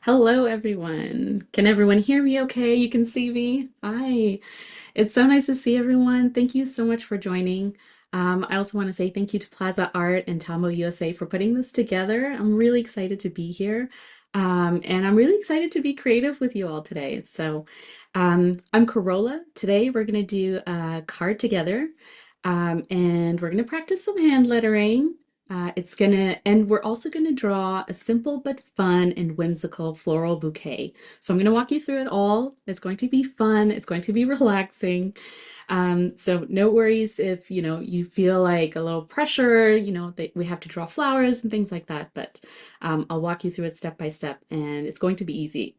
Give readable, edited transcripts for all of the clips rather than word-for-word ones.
Hello, everyone. Can everyone hear me okay? You can see me? Hi. It's so nice to see everyone. Thank you so much for joining. I also want to say thank you to Plaza Art and Tombow USA for putting this together. I'm really excited to be here. And I'm really excited to be creative with you all today. I'm Carola. Today we're going to do a card together. And we're going to practice some hand lettering. And we're also gonna draw a simple but fun and whimsical floral bouquet. So I'm gonna walk you through it all. It's going to be fun. It's going to be relaxing. So no worries if you feel like a little pressure, that we have to draw flowers and things like that. But I'll walk you through it step by step, and it's going to be easy.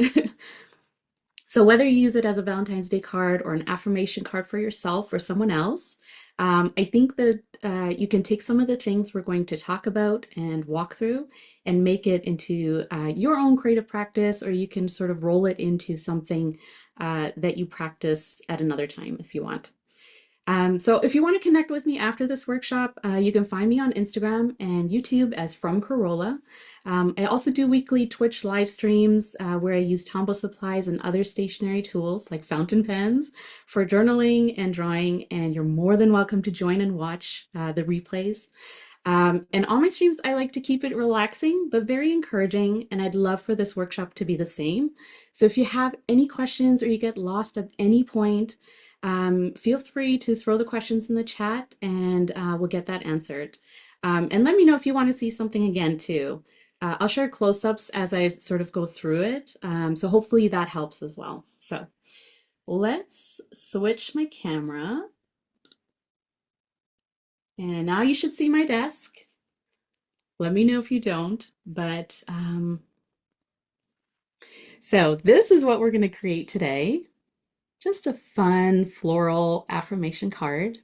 So whether you use it as a Valentine's Day card or an affirmation card for yourself or someone else, I think that you can take some of the things we're going to talk about and walk through and make it into your own creative practice, or you can sort of roll it into something that you practice at another time if you want. So if you want to connect with me after this workshop, you can find me on Instagram and YouTube as From Carola. I also do weekly Twitch live streams where I use Tombow supplies and other stationery tools like fountain pens for journaling and drawing, and you're more than welcome to join and watch the replays. And on my streams, I like to keep it relaxing but very encouraging, and I'd love for this workshop to be the same. So if you have any questions or you get lost at any point, feel free to throw the questions in the chat and we'll get that answered. And let me know if you want to see something again too. I'll share close-ups as I sort of go through it. So hopefully that helps as well. So let's switch my camera. And now you should see my desk. Let me know if you don't. So this is what we're going to create today. Just a fun floral affirmation card.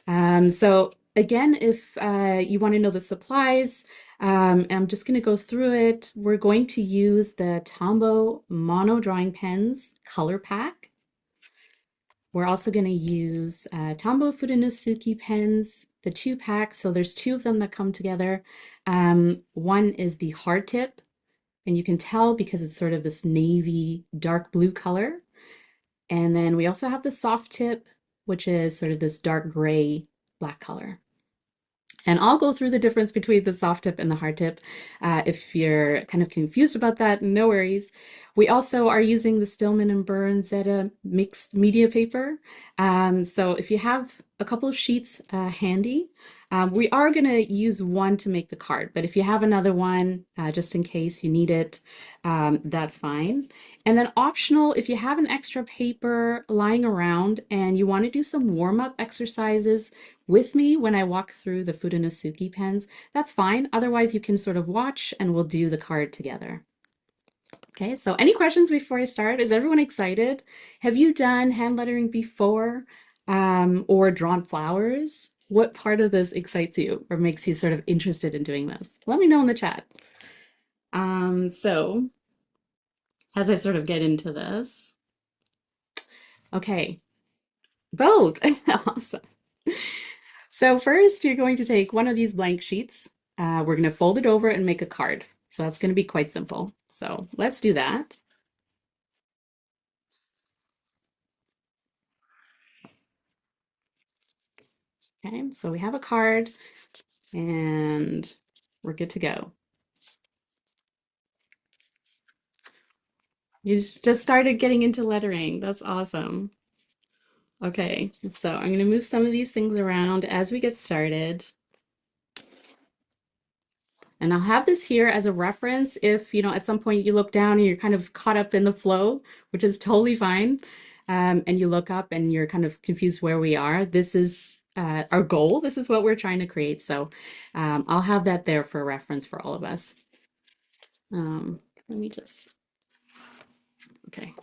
So again, if you want to know the supplies, I'm just going to go through it. We're going to use the Tombow Mono Drawing Pens color pack. We're also going to use Tombow Fudenosuke pens, the 2-pack. So there's 2 of them that come together. One is the hard tip, and you can tell because it's sort of this navy dark blue color. And then we also have the soft tip, which is sort of this dark gray black color. And I'll go through the difference between the soft tip and the hard tip. If you're kind of confused about that, no worries. We also are using the Stillman and Burns Zeta mixed media paper. So if you have a couple of sheets handy, we are going to use one to make the card, but if you have another one, just in case you need it, that's fine. And then optional, if you have an extra paper lying around and you want to do some warm-up exercises with me when I walk through the Fudenosuke pens, that's fine. Otherwise, you can sort of watch and we'll do the card together. Okay, so any questions before I start? Is everyone excited? Have you done hand lettering before or drawn flowers? What part of this excites you or makes you sort of interested in doing this? Let me know in the chat. So as I sort of get into this, okay, both. Awesome. So first, you're going to take one of these blank sheets. We're going to fold it over and make a card. So that's going to be quite simple. So let's do that. Okay, so we have a card and we're good to go. You just started getting into lettering. That's awesome. Okay, so I'm going to move some of these things around as we get started. And I'll have this here as a reference if, at some point you look down and you're kind of caught up in the flow, which is totally fine. And you look up and you're kind of confused where we are. This is our goal. This is what we're trying to create. So I'll have that there for reference for all of us. Let me just, okay.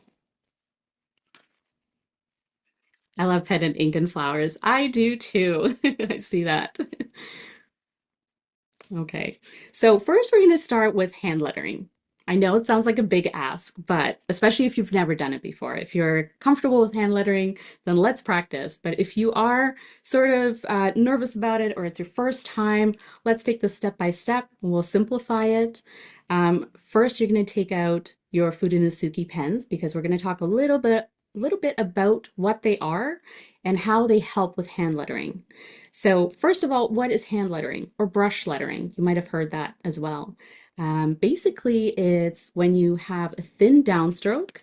I love pen and ink and flowers. I do too. I see that. Okay, so first we're going to start with hand lettering. I know it sounds like a big ask, but especially if you've never done it before. If you're comfortable with hand lettering, then let's practice. But if you are sort of nervous about it or it's your first time, let's take this step by step and we'll simplify it. First, you're going to take out your Fudenosuke pens because we're going to talk a little bit about what they are and how they help with hand lettering. So, first of all, what is hand lettering or brush lettering? You might have heard that as well. Basically, it's when you have a thin downstroke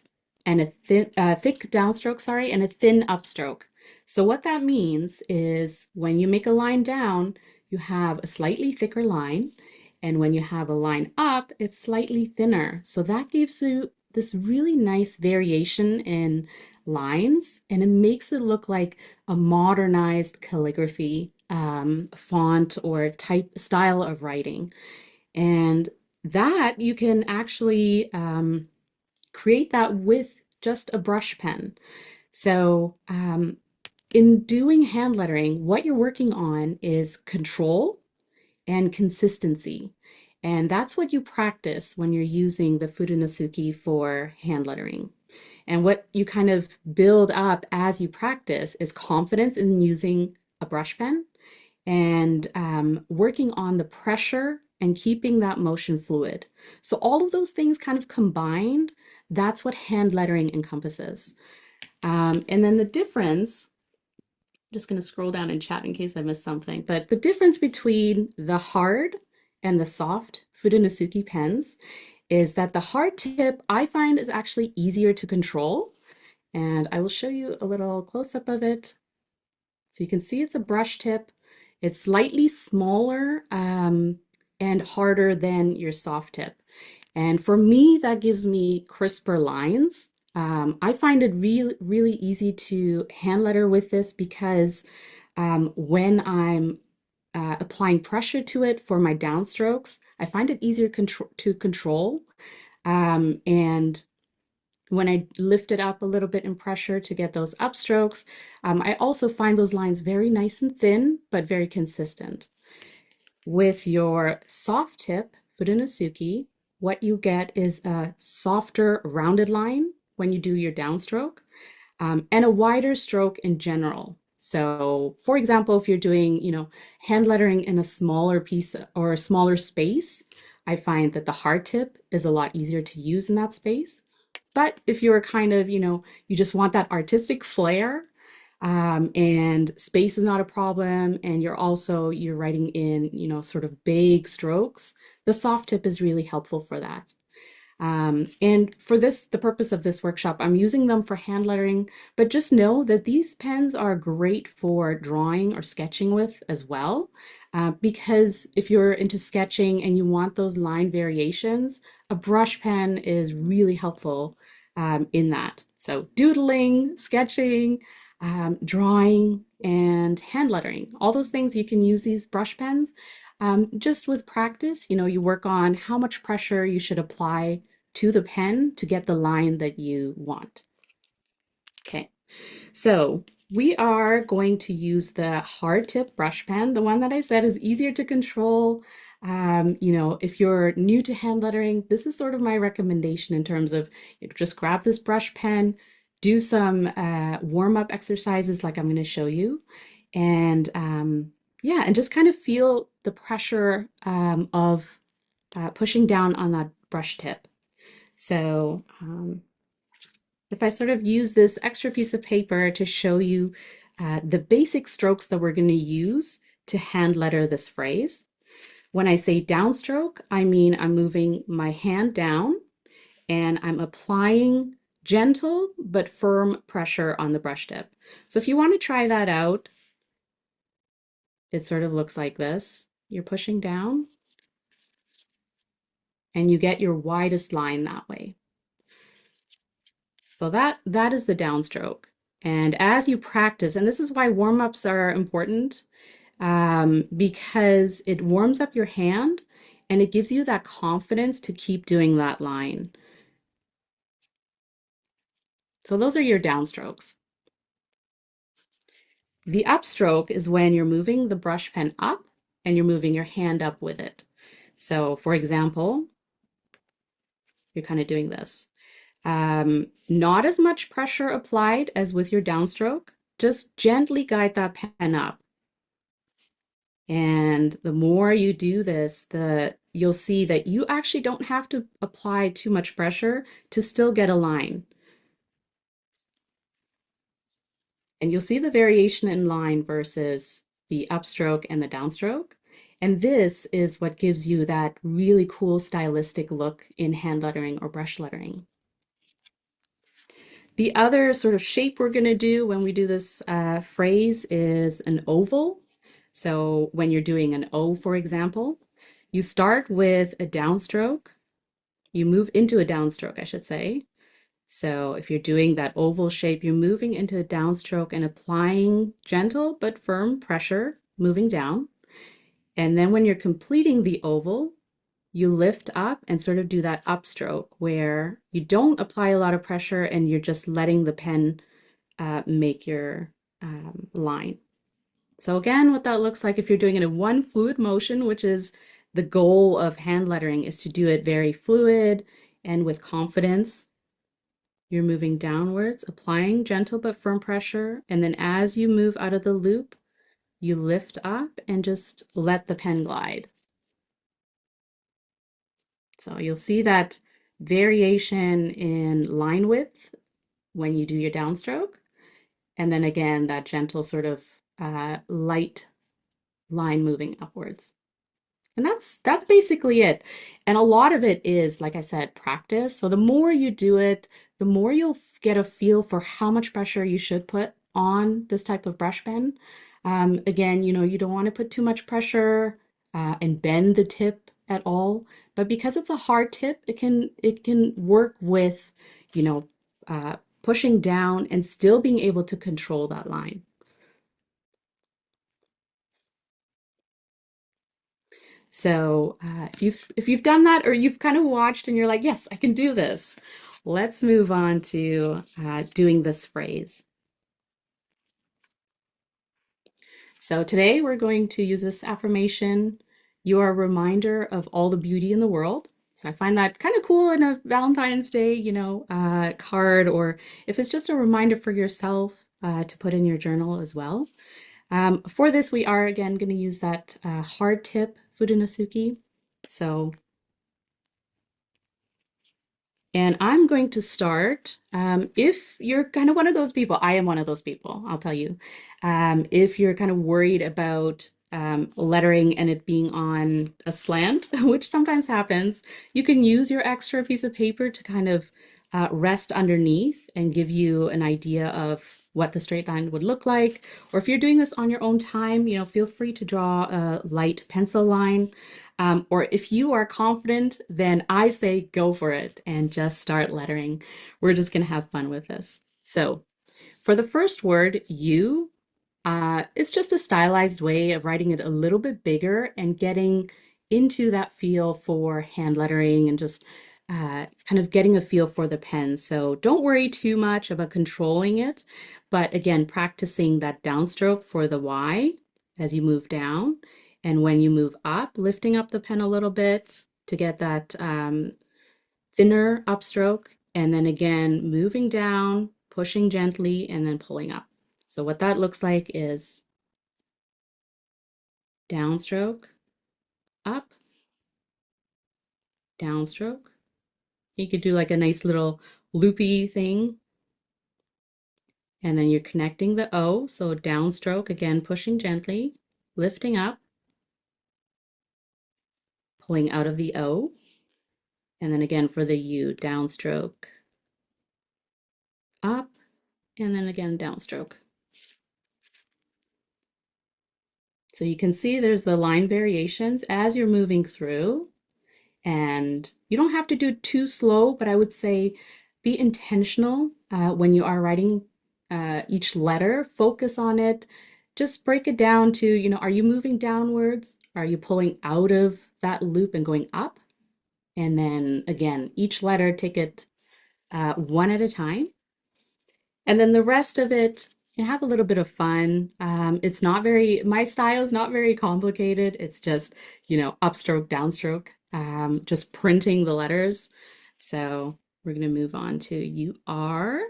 and thick downstroke, sorry, and a thin upstroke. So what that means is when you make a line down, you have a slightly thicker line, and when you have a line up, it's slightly thinner. So that gives you this really nice variation in lines, and it makes it look like a modernized calligraphy font or type style of writing. And that you can actually create that with just a brush pen. So in doing hand lettering, what you're working on is control and consistency. And that's what you practice when you're using the Fudenosuke for hand lettering. And what you kind of build up as you practice is confidence in using a brush pen and working on the pressure and keeping that motion fluid. So all of those things kind of combined, that's what hand lettering encompasses. And then the difference, I'm just going to scroll down in chat in case I missed something, but the difference between the hard and the soft Fudenosuke pens is that the hard tip I find is actually easier to control. And I will show you a little close up of it. So you can see it's a brush tip. It's slightly smaller and harder than your soft tip. And for me, that gives me crisper lines. I find it really, really easy to hand letter with this because when I'm applying pressure to it for my downstrokes, I find it easier to control. And when I lift it up a little bit in pressure to get those upstrokes, I also find those lines very nice and thin, but very consistent. With your soft tip Fudenosuke, what you get is a softer rounded line when you do your downstroke, and a wider stroke in general. So, for example, if you're doing, hand lettering in a smaller piece or a smaller space, I find that the hard tip is a lot easier to use in that space. But if you're kind of, you just want that artistic flair, and space is not a problem, and you're writing in, sort of big strokes, the soft tip is really helpful for that. And for the purpose of this workshop, I'm using them for hand lettering, but just know that these pens are great for drawing or sketching with as well. Because if you're into sketching and you want those line variations, a brush pen is really helpful in that. So doodling, sketching, drawing, and hand lettering, all those things you can use these brush pens. Just with practice, you work on how much pressure you should apply to the pen to get the line that you want. Okay, so we are going to use the hard tip brush pen, the one that I said is easier to control. If you're new to hand lettering, this is sort of my recommendation in terms of just grab this brush pen, do some warm-up exercises like I'm going to show you, and yeah, and just kind of feel the pressure of pushing down on that brush tip. So if I sort of use this extra piece of paper to show you the basic strokes that we're going to use to hand letter this phrase. When I say downstroke, I mean I'm moving my hand down and I'm applying gentle but firm pressure on the brush tip. So if you want to try that out, it sort of looks like this. You're pushing down and you get your widest line that way. So that is the downstroke. And as you practice, and this is why warm-ups are important, because it warms up your hand and it gives you that confidence to keep doing that line. So those are your downstrokes. The upstroke is when you're moving the brush pen up and you're moving your hand up with it. So for example, you're kind of doing this. Not as much pressure applied as with your downstroke. Just gently guide that pen up. And the more you do this, you'll see that you actually don't have to apply too much pressure to still get a line. And you'll see the variation in line versus the upstroke and the downstroke. And this is what gives you that really cool stylistic look in hand lettering or brush lettering. The other sort of shape we're going to do when we do this phrase is an oval. So when you're doing an O, for example, you start with a downstroke. You move into a downstroke, I should say. So if you're doing that oval shape, you're moving into a downstroke and applying gentle but firm pressure, moving down. And then when you're completing the oval, you lift up and sort of do that upstroke where you don't apply a lot of pressure and you're just letting the pen make your line. So again, what that looks like if you're doing it in one fluid motion, which is the goal of hand lettering, is to do it very fluid and with confidence. You're moving downwards, applying gentle but firm pressure, and then as you move out of the loop, you lift up and just let the pen glide. So you'll see that variation in line width when you do your downstroke. And then again, that gentle sort of light line moving upwards. And that's basically it. And a lot of it is, like I said, practice. So the more you do it, the more you'll get a feel for how much pressure you should put on this type of brush pen. Again, you don't want to put too much pressure and bend the tip at all. But because it's a hard tip, it can work with, you know, pushing down and still being able to control that line. So if you've done that or you've kind of watched and you're like, yes, I can do this, let's move on to doing this phrase. So today we're going to use this affirmation. You are a reminder of all the beauty in the world. So I find that kind of cool in a Valentine's Day, card, or if it's just a reminder for yourself to put in your journal as well. For this, we are again going to use that hard tip Fudenosuke. So, and I'm going to start. If you're kind of one of those people, I am one of those people, I'll tell you. If you're kind of worried about lettering and it being on a slant, which sometimes happens, you can use your extra piece of paper to kind of rest underneath and give you an idea of what the straight line would look like. Or if you're doing this on your own time, feel free to draw a light pencil line. Or if you are confident, then I say go for it and just start lettering. We're just going to have fun with this. So for the first word, you, it's just a stylized way of writing it a little bit bigger and getting into that feel for hand lettering and just kind of getting a feel for the pen. So don't worry too much about controlling it, but again, practicing that downstroke for the Y as you move down. And when you move up, lifting up the pen a little bit to get that thinner upstroke. And then again, moving down, pushing gently, and then pulling up. So what that looks like is downstroke, up, downstroke. You could do like a nice little loopy thing. And then you're connecting the O, so downstroke, again, pushing gently, lifting up, pulling out of the O. And then again for the U, downstroke, up, and then again, downstroke. So you can see there's the line variations as you're moving through. And you don't have to do it too slow, but I would say be intentional when you are writing each letter. Focus on it. Just break it down to, are you moving downwards? Are you pulling out of that loop and going up? And then again, each letter, take it one at a time. And then the rest of it, you have a little bit of fun. My style is not very complicated. It's just, upstroke, downstroke, just printing the letters. So we're going to move on to you are.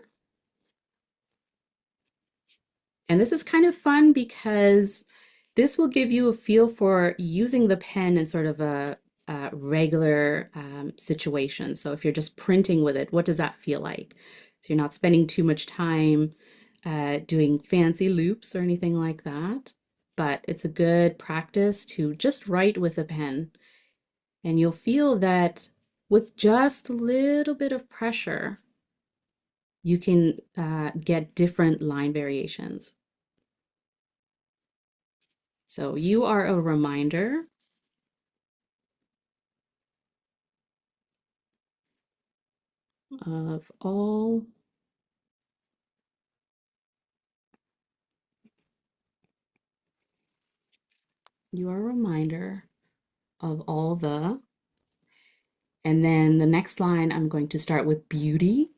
And this is kind of fun because this will give you a feel for using the pen in sort of a regular situation. So if you're just printing with it, what does that feel like? So you're not spending too much time doing fancy loops or anything like that, but it's a good practice to just write with a pen. And you'll feel that with just a little bit of pressure, you can get different line variations. So you are a reminder of all, you are a reminder of all the, and then the next line, I'm going to start with beauty.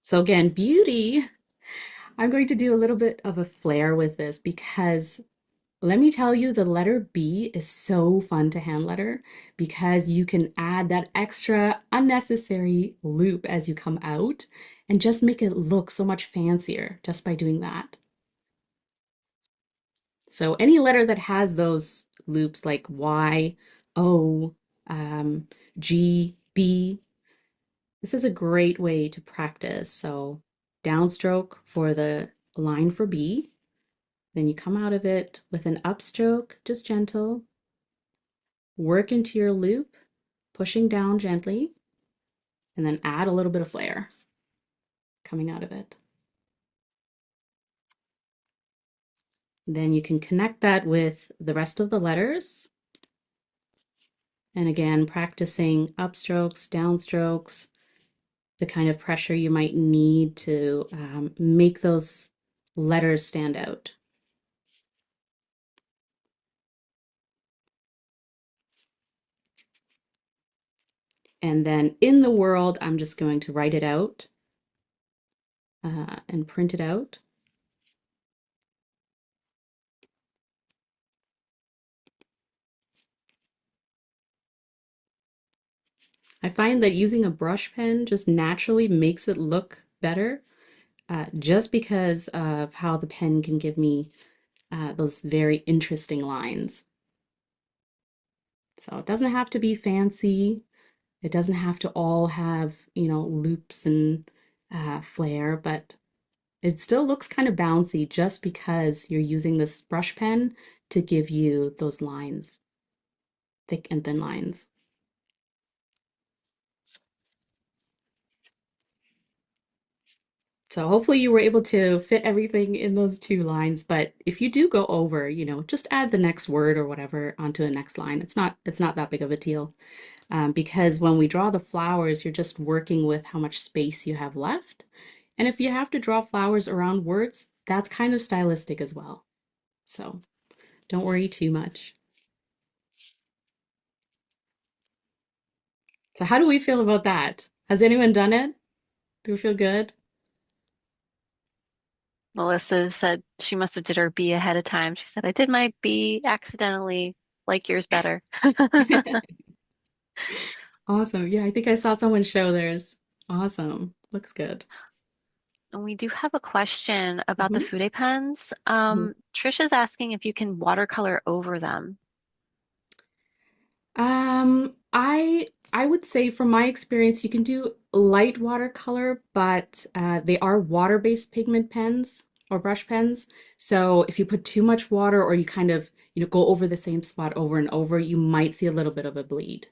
So again, beauty, I'm going to do a little bit of a flair with this because let me tell you, the letter B is so fun to hand letter because you can add that extra unnecessary loop as you come out and just make it look so much fancier just by doing that. So any letter that has those loops like Y, O, um, G, B, this is a great way to practice. So downstroke for the line for B, then you come out of it with an upstroke, just gentle, work into your loop, pushing down gently, and then add a little bit of flair coming out of it. Then you can connect that with the rest of the letters. And again, practicing upstrokes, downstrokes, the kind of pressure you might need to make those letters stand out. And then in the world, I'm just going to write it out and print it out. I find that using a brush pen just naturally makes it look better just because of how the pen can give me those very interesting lines. So it doesn't have to be fancy. It doesn't have to all have, loops and flair, but it still looks kind of bouncy just because you're using this brush pen to give you those lines, thick and thin lines. So hopefully you were able to fit everything in those two lines, but if you do go over, just add the next word or whatever onto the next line. It's not that big of a deal. Because when we draw the flowers, you're just working with how much space you have left. And if you have to draw flowers around words, that's kind of stylistic as well. So don't worry too much. So how do we feel about that? Has anyone done it? Do we feel good? Melissa said she must have did her B ahead of time. She said, I did my B accidentally, like yours better. Awesome. Yeah, I think I saw someone show theirs. Awesome. Looks good. And we do have a question about the Mhm. Fude pens. Mhm. Trisha's asking if you can watercolor over them. I would say from my experience, you can do light watercolor, but they are water-based pigment pens or brush pens. So if you put too much water or you kind of, go over the same spot over and over, you might see a little bit of a bleed.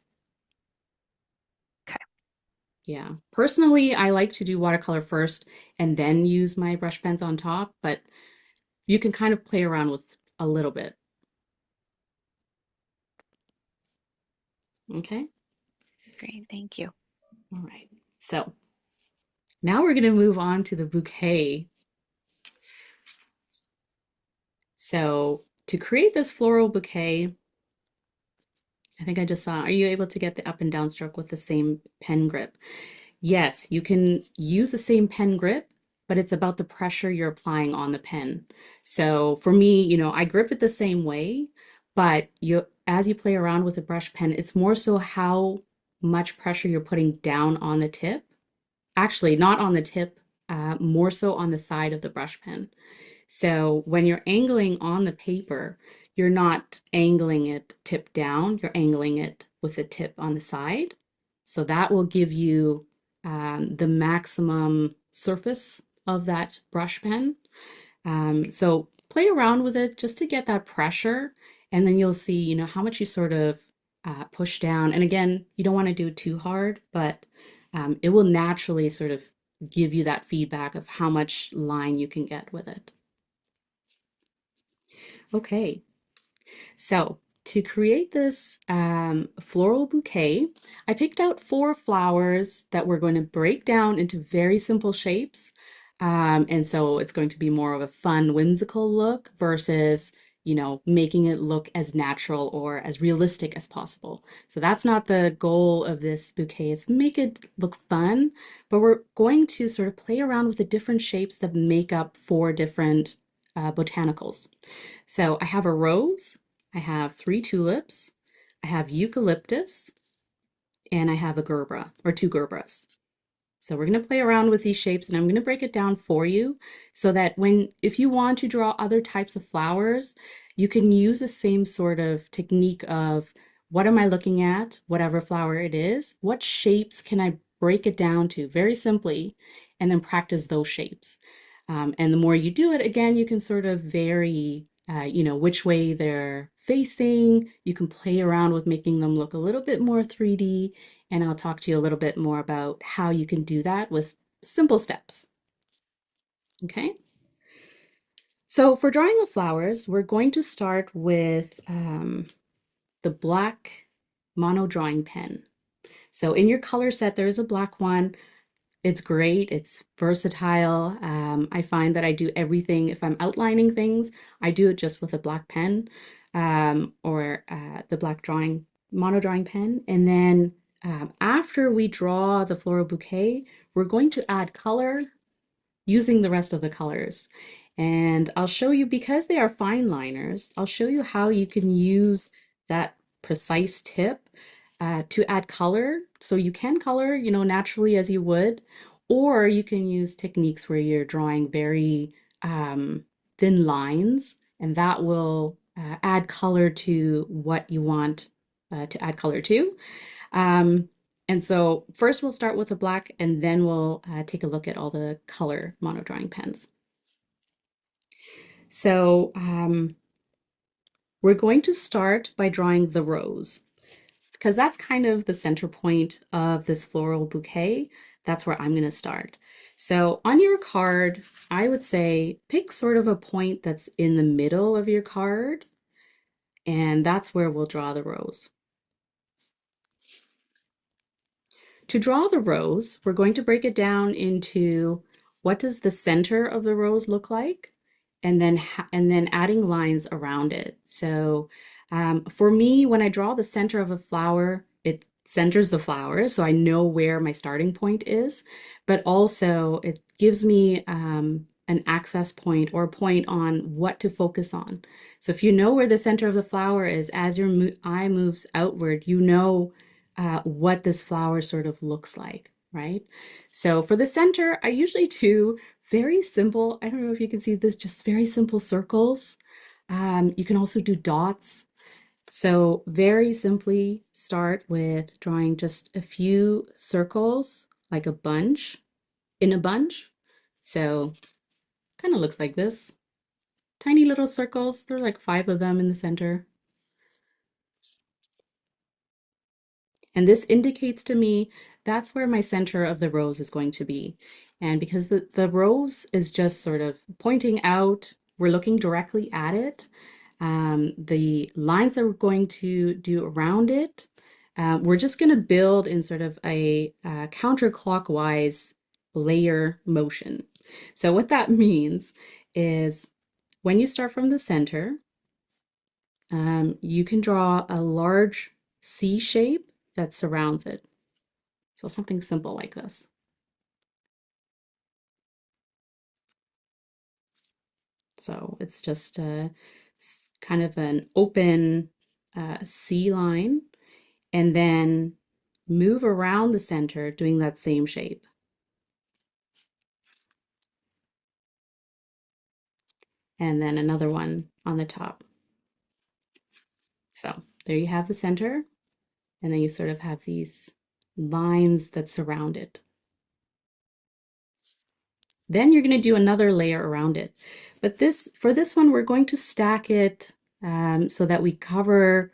Okay, Yeah. Personally, I like to do watercolor first and then use my brush pens on top, but you can kind of play around with a little bit. Okay. great, thank you. All right. So now we're going to move on to the bouquet. So to create this floral bouquet, I think I just saw, are you able to get the up and down stroke with the same pen grip? Yes, you can use the same pen grip, but it's about the pressure you're applying on the pen. So for me, I grip it the same way, but as you play around with a brush pen, it's more so how much pressure you're putting down on the tip. Actually, not on the tip, more so on the side of the brush pen. So when you're angling on the paper, you're not angling it tip down, you're angling it with the tip on the side. So that will give you the maximum surface of that brush pen. So play around with it just to get that pressure, and then you'll see, how much you sort of push down. And again, you don't want to do it too hard, but it will naturally sort of give you that feedback of how much line you can get with it. Okay, so to create this floral bouquet, I picked out 4 flowers that we're going to break down into very simple shapes. And so it's going to be more of a fun, whimsical look versus, making it look as natural or as realistic as possible. So that's not the goal of this bouquet, is make it look fun, but we're going to sort of play around with the different shapes that make up 4 different botanicals. So I have a rose, I have 3 tulips, I have eucalyptus, and I have a gerbera or 2 gerberas. So we're going to play around with these shapes, and I'm going to break it down for you so that if you want to draw other types of flowers, you can use the same sort of technique of what am I looking at, whatever flower it is, what shapes can I break it down to very simply, and then practice those shapes. And the more you do it, again, you can sort of vary, which way they're facing. You can play around with making them look a little bit more 3D, and I'll talk to you a little bit more about how you can do that with simple steps. Okay, so for drawing the flowers, we're going to start with the black mono drawing pen. So in your color set, there's a black one. It's great, it's versatile. I find that I do everything, if I'm outlining things, I do it just with a black pen or the black mono drawing pen. And then after we draw the floral bouquet, we're going to add color using the rest of the colors. And I'll show you, because they are fine liners, I'll show you how you can use that precise tip to add color. So you can color, naturally as you would, or you can use techniques where you're drawing very thin lines, and that will add color to what you want to add color to. Um, and so first we'll start with the black, and then we'll take a look at all the color mono drawing pens. So we're going to start by drawing the rose, because that's kind of the center point of this floral bouquet. That's where I'm going to start. So on your card, I would say pick sort of a point that's in the middle of your card, and that's where we'll draw the rose. To draw the rose, we're going to break it down into what does the center of the rose look like, and then adding lines around it. So for me, when I draw the center of a flower, it centers the flower, so I know where my starting point is, but also it gives me an access point or a point on what to focus on. So if you know where the center of the flower is, as your eye moves outward, you know what this flower sort of looks like, right? So for the center, I usually do very simple, I don't know if you can see this, just very simple circles. You can also do dots. So very simply start with drawing just a few circles, like a bunch, in a bunch. So kind of looks like this. Tiny little circles. There are like 5 of them in the center. And this indicates to me that's where my center of the rose is going to be. And because the rose is just sort of pointing out, we're looking directly at it. The lines that we're going to do around it, we're just going to build in sort of a counterclockwise layer motion. So what that means is when you start from the center, you can draw a large C shape that surrounds it. So something simple like this. So it's just kind of an open C line. And then move around the center doing that same shape. And then another one on the top. So there you have the center, and then you sort of have these lines that surround it. Then you're going to do another layer around it. But for this one, we're going to stack it so that we cover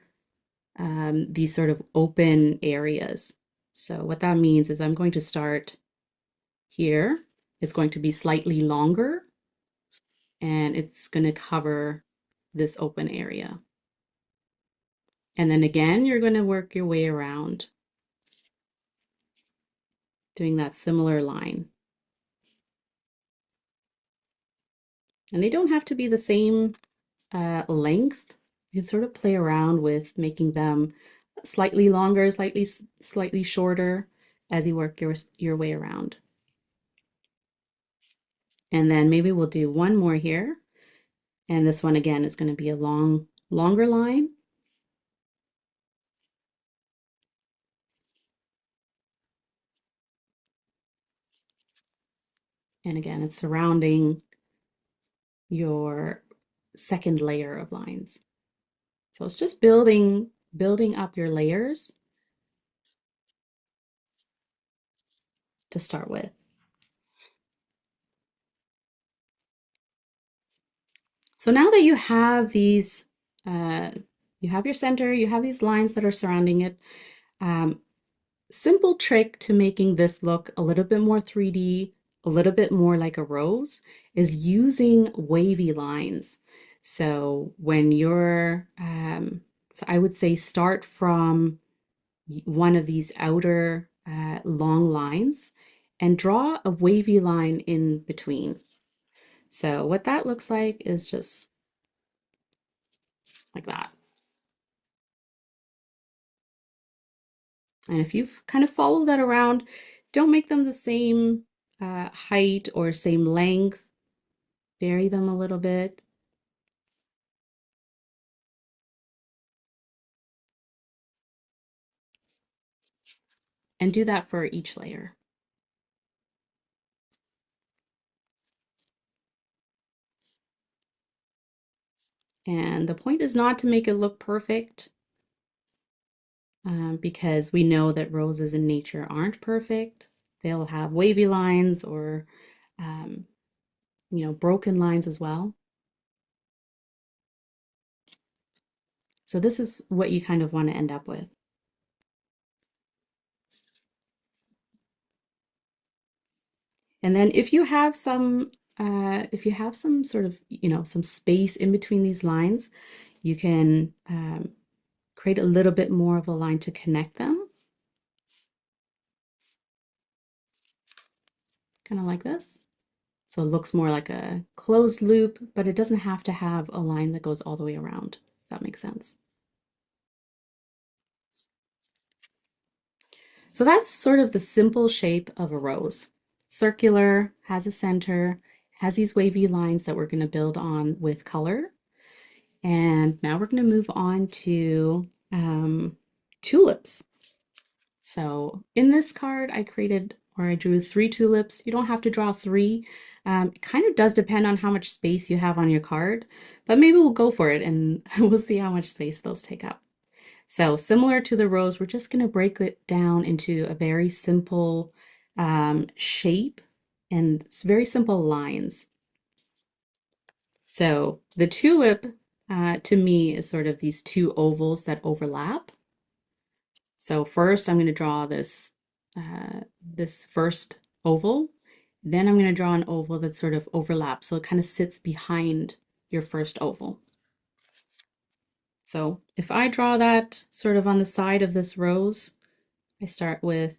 these sort of open areas. So what that means is I'm going to start here. It's going to be slightly longer, and it's going to cover this open area. And then again, you're going to work your way around doing that similar line. And they don't have to be the same length. You can sort of play around with making them slightly longer, slightly shorter as you work your way around. And then maybe we'll do one more here. And this one again is going to be a longer line. And again, it's surrounding your second layer of lines. So it's just building up your layers to start with. So now that you have these, you have your center, you have these lines that are surrounding it. Simple trick to making this look a little bit more 3D, a little bit more like a rose, is using wavy lines. So when you're, so I would say start from one of these outer long lines and draw a wavy line in between. So what that looks like is just like that. And if you kind of follow that around, don't make them the same height or same length. Vary them a little bit. And do that for each layer. And the point is not to make it look perfect because we know that roses in nature aren't perfect. They'll have wavy lines or, um, broken lines as well. So this is what you kind of want to end up with. And then if you have some sort of, some space in between these lines, you can create a little bit more of a line to connect them. Kind of like this. So it looks more like a closed loop, but it doesn't have to have a line that goes all the way around, if that makes sense. So that's sort of the simple shape of a rose. Circular, has a center, has these wavy lines that we're going to build on with color. And now we're going to move on to tulips. So in this card, I drew 3 tulips. You don't have to draw 3. It kind of does depend on how much space you have on your card, but maybe we'll go for it and we'll see how much space those take up. So similar to the rose, we're just going to break it down into a very simple shape and very simple lines. So the tulip to me is sort of these 2 ovals that overlap. So first I'm going to draw this first oval. Then I'm going to draw an oval that sort of overlaps. So it kind of sits behind your first oval. So if I draw that sort of on the side of this rose, I start with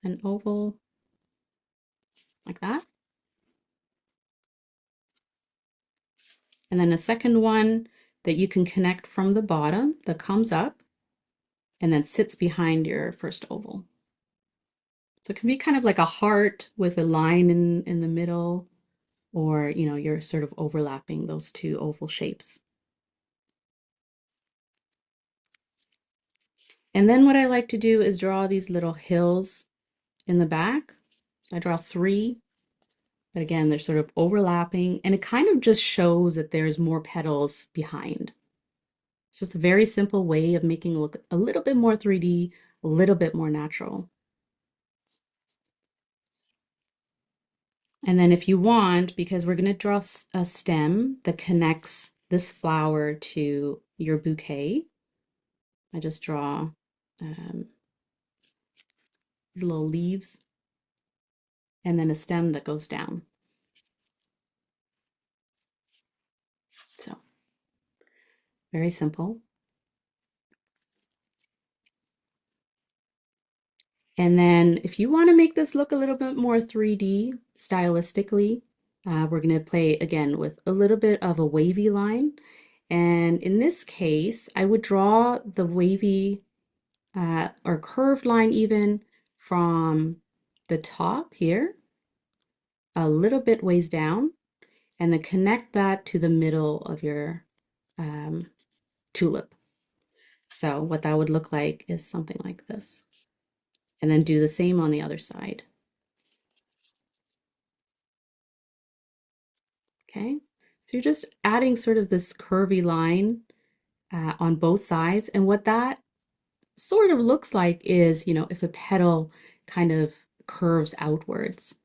an oval like that. And then a second one that you can connect from the bottom that comes up and then sits behind your first oval. So it can be kind of like a heart with a line in the middle, or you're sort of overlapping those 2 oval shapes. And then what I like to do is draw these little hills in the back. So I draw three, but again, they're sort of overlapping, and it kind of just shows that there's more petals behind. It's just a very simple way of making it look a little bit more 3D, a little bit more natural. And then if you want, because we're going to draw a stem that connects this flower to your bouquet, I just draw these little leaves and then a stem that goes down. So very simple. And then if you want to make this look a little bit more 3D stylistically, we're going to play again with a little bit of a wavy line. And in this case, I would draw the wavy or curved line even from the top here, a little bit ways down, and then connect that to the middle of your um, tulip. So what that would look like is something like this. And then do the same on the other side. Okay, so you're just adding sort of this curvy line on both sides. And what that sort of looks like is, if a petal kind of curves outwards,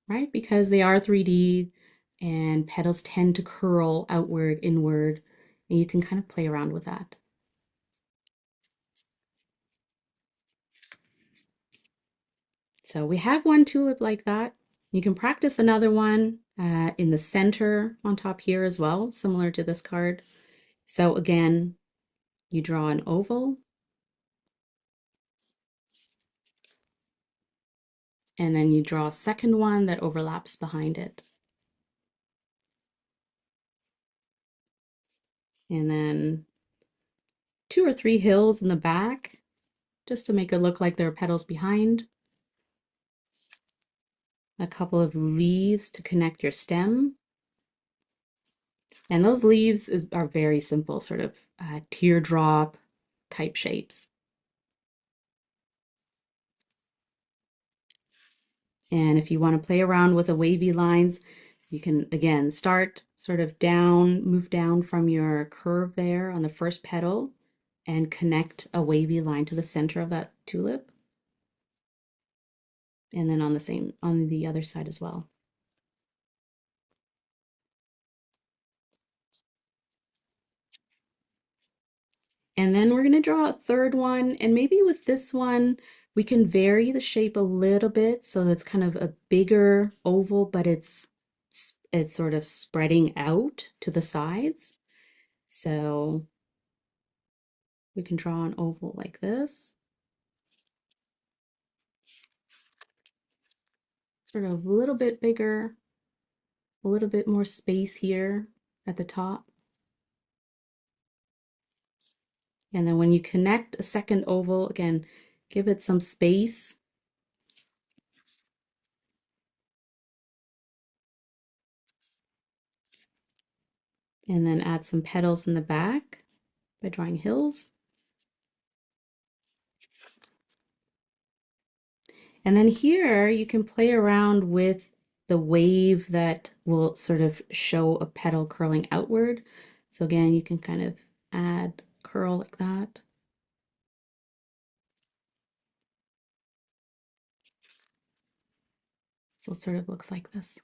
right? Because they are 3D and petals tend to curl outward, inward, and you can kind of play around with that. So we have one tulip like that. You can practice another one in the center on top here as well, similar to this card. So again, you draw an oval, and then you draw a second one that overlaps behind it. And then two or three hills in the back, just to make it look like there are petals behind. A couple of leaves to connect your stem. And those leaves are very simple, sort of teardrop type shapes. And if you want to play around with the wavy lines, you can, again, start sort of down, move down from your curve there on the first petal and connect a wavy line to the center of that tulip. And then on the other side as well. And then we're going to draw a third one, and maybe with this one, we can vary the shape a little bit so it's kind of a bigger oval, but it's sort of spreading out to the sides. So we can draw an oval like this. Sort of a little bit bigger, a little bit more space here at the top. And then when you connect a second oval, again, give it some space. And then add some petals in the back by drawing hills. And then here you can play around with the wave that will sort of show a petal curling outward. So again, you can kind of add curl like that. So it sort of looks like this.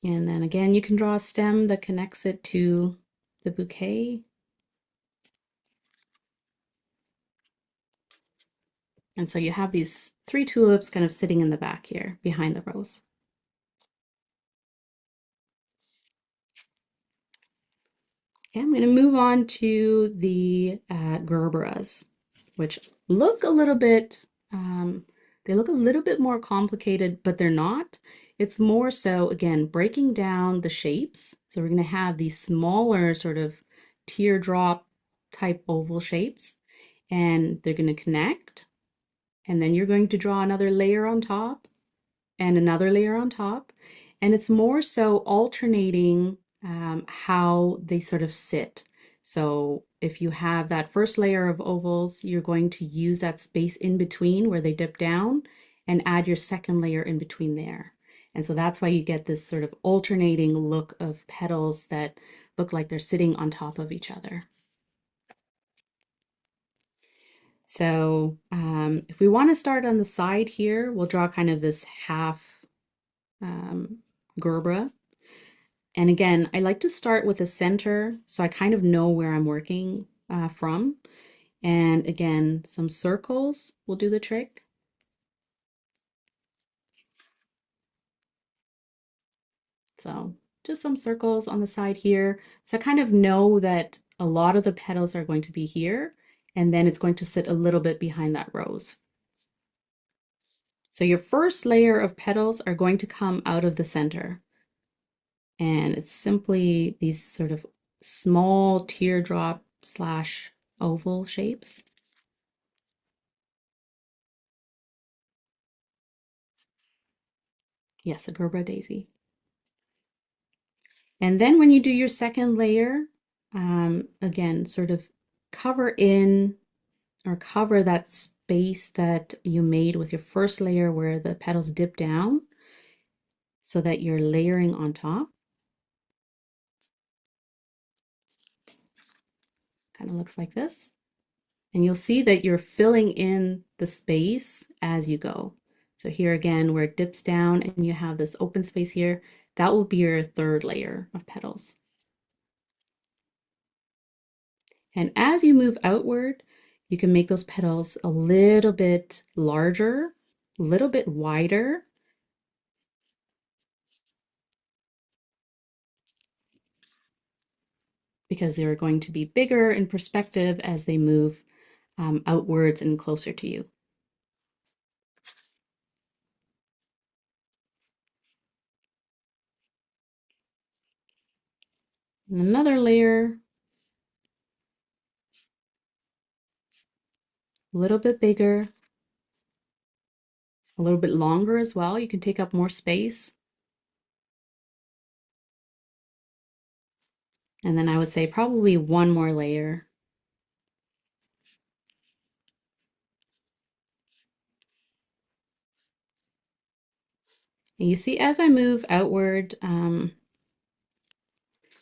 And then again, you can draw a stem that connects it to the bouquet. And so you have these three tulips kind of sitting in the back here behind the rose. Okay, I'm going to move on to the Gerberas, which look a little bit, they look a little bit more complicated, but they're not. It's more so, again, breaking down the shapes. So we're going to have these smaller sort of teardrop type oval shapes, and they're going to connect. And then you're going to draw another layer on top and another layer on top. And it's more so alternating how they sort of sit. So if you have that first layer of ovals, you're going to use that space in between where they dip down and add your second layer in between there. And so that's why you get this sort of alternating look of petals that look like they're sitting on top of each other. So if we want to start on the side here, we'll draw kind of this half um, gerbera. And again, I like to start with the center so I kind of know where I'm working from. And again, some circles will do the trick. So just some circles on the side here. So I kind of know that a lot of the petals are going to be here, and then it's going to sit a little bit behind that rose. So your first layer of petals are going to come out of the center. And it's simply these sort of small teardrop slash oval shapes. Yes, a Gerbera daisy. And then when you do your second layer, again, sort of cover in or cover that space that you made with your first layer where the petals dip down so that you're layering on top. Kind of looks like this. And you'll see that you're filling in the space as you go. So here again, where it dips down and you have this open space here, that will be your third layer of petals. And as you move outward, you can make those petals a little bit larger, a little bit wider. Because they're going to be bigger in perspective as they move outwards and closer to you. And another layer, a little bit bigger, a little bit longer as well. You can take up more space. And then I would say probably one more layer. And you see, as I move outward,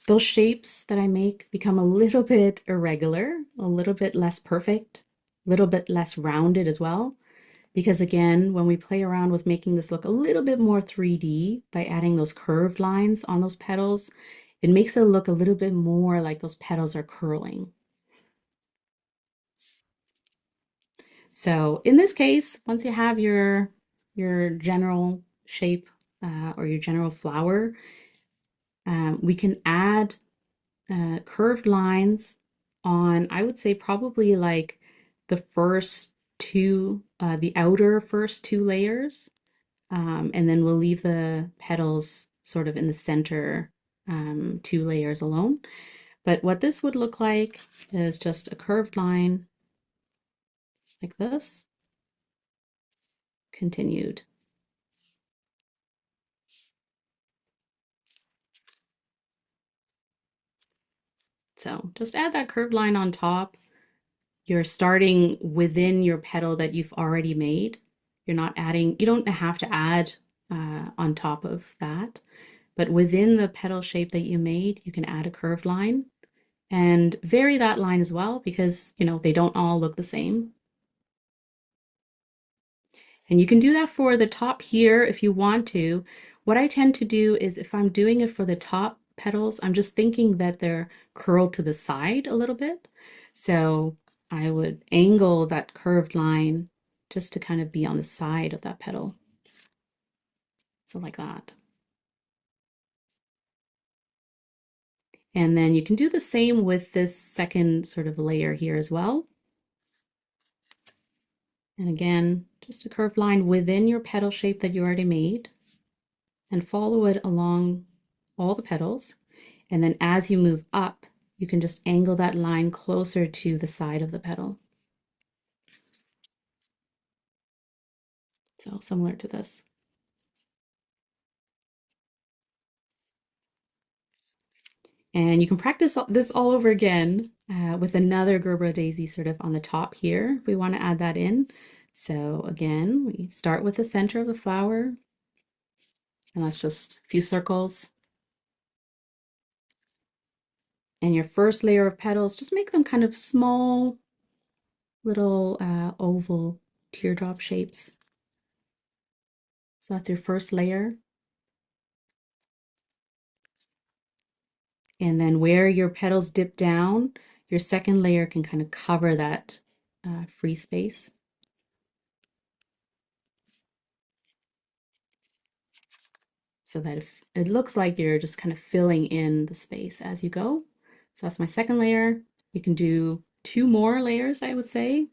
those shapes that I make become a little bit irregular, a little bit less perfect, a little bit less rounded as well. Because again, when we play around with making this look a little bit more 3D by adding those curved lines on those petals, it makes it look a little bit more like those petals are curling. So in this case, once you have your general shape or your general flower, we can add curved lines on, I would say probably like the first two, the outer first two layers. And then we'll leave the petals sort of in the center, two layers alone. But what this would look like is just a curved line like this, continued. So just add that curved line on top. You're starting within your petal that you've already made. You're not adding, you don't have to add on top of that. But within the petal shape that you made, you can add a curved line and vary that line as well because, you know, they don't all look the same. And you can do that for the top here if you want to. What I tend to do is if I'm doing it for the top petals, I'm just thinking that they're curled to the side a little bit. So I would angle that curved line just to kind of be on the side of that petal. So like that. And then you can do the same with this second sort of layer here as well. And again, just a curved line within your petal shape that you already made and follow it along all the petals. And then as you move up, you can just angle that line closer to the side of the petal. So similar to this. And you can practice this all over again with another Gerber daisy sort of on the top here if we want to add that in. So again, we start with the center of the flower, and that's just a few circles. And your first layer of petals, just make them kind of small, little oval teardrop shapes. So that's your first layer. And then where your petals dip down, your second layer can kind of cover that free space. So that if it looks like you're just kind of filling in the space as you go. So that's my second layer. You can do 2 more layers, I would say,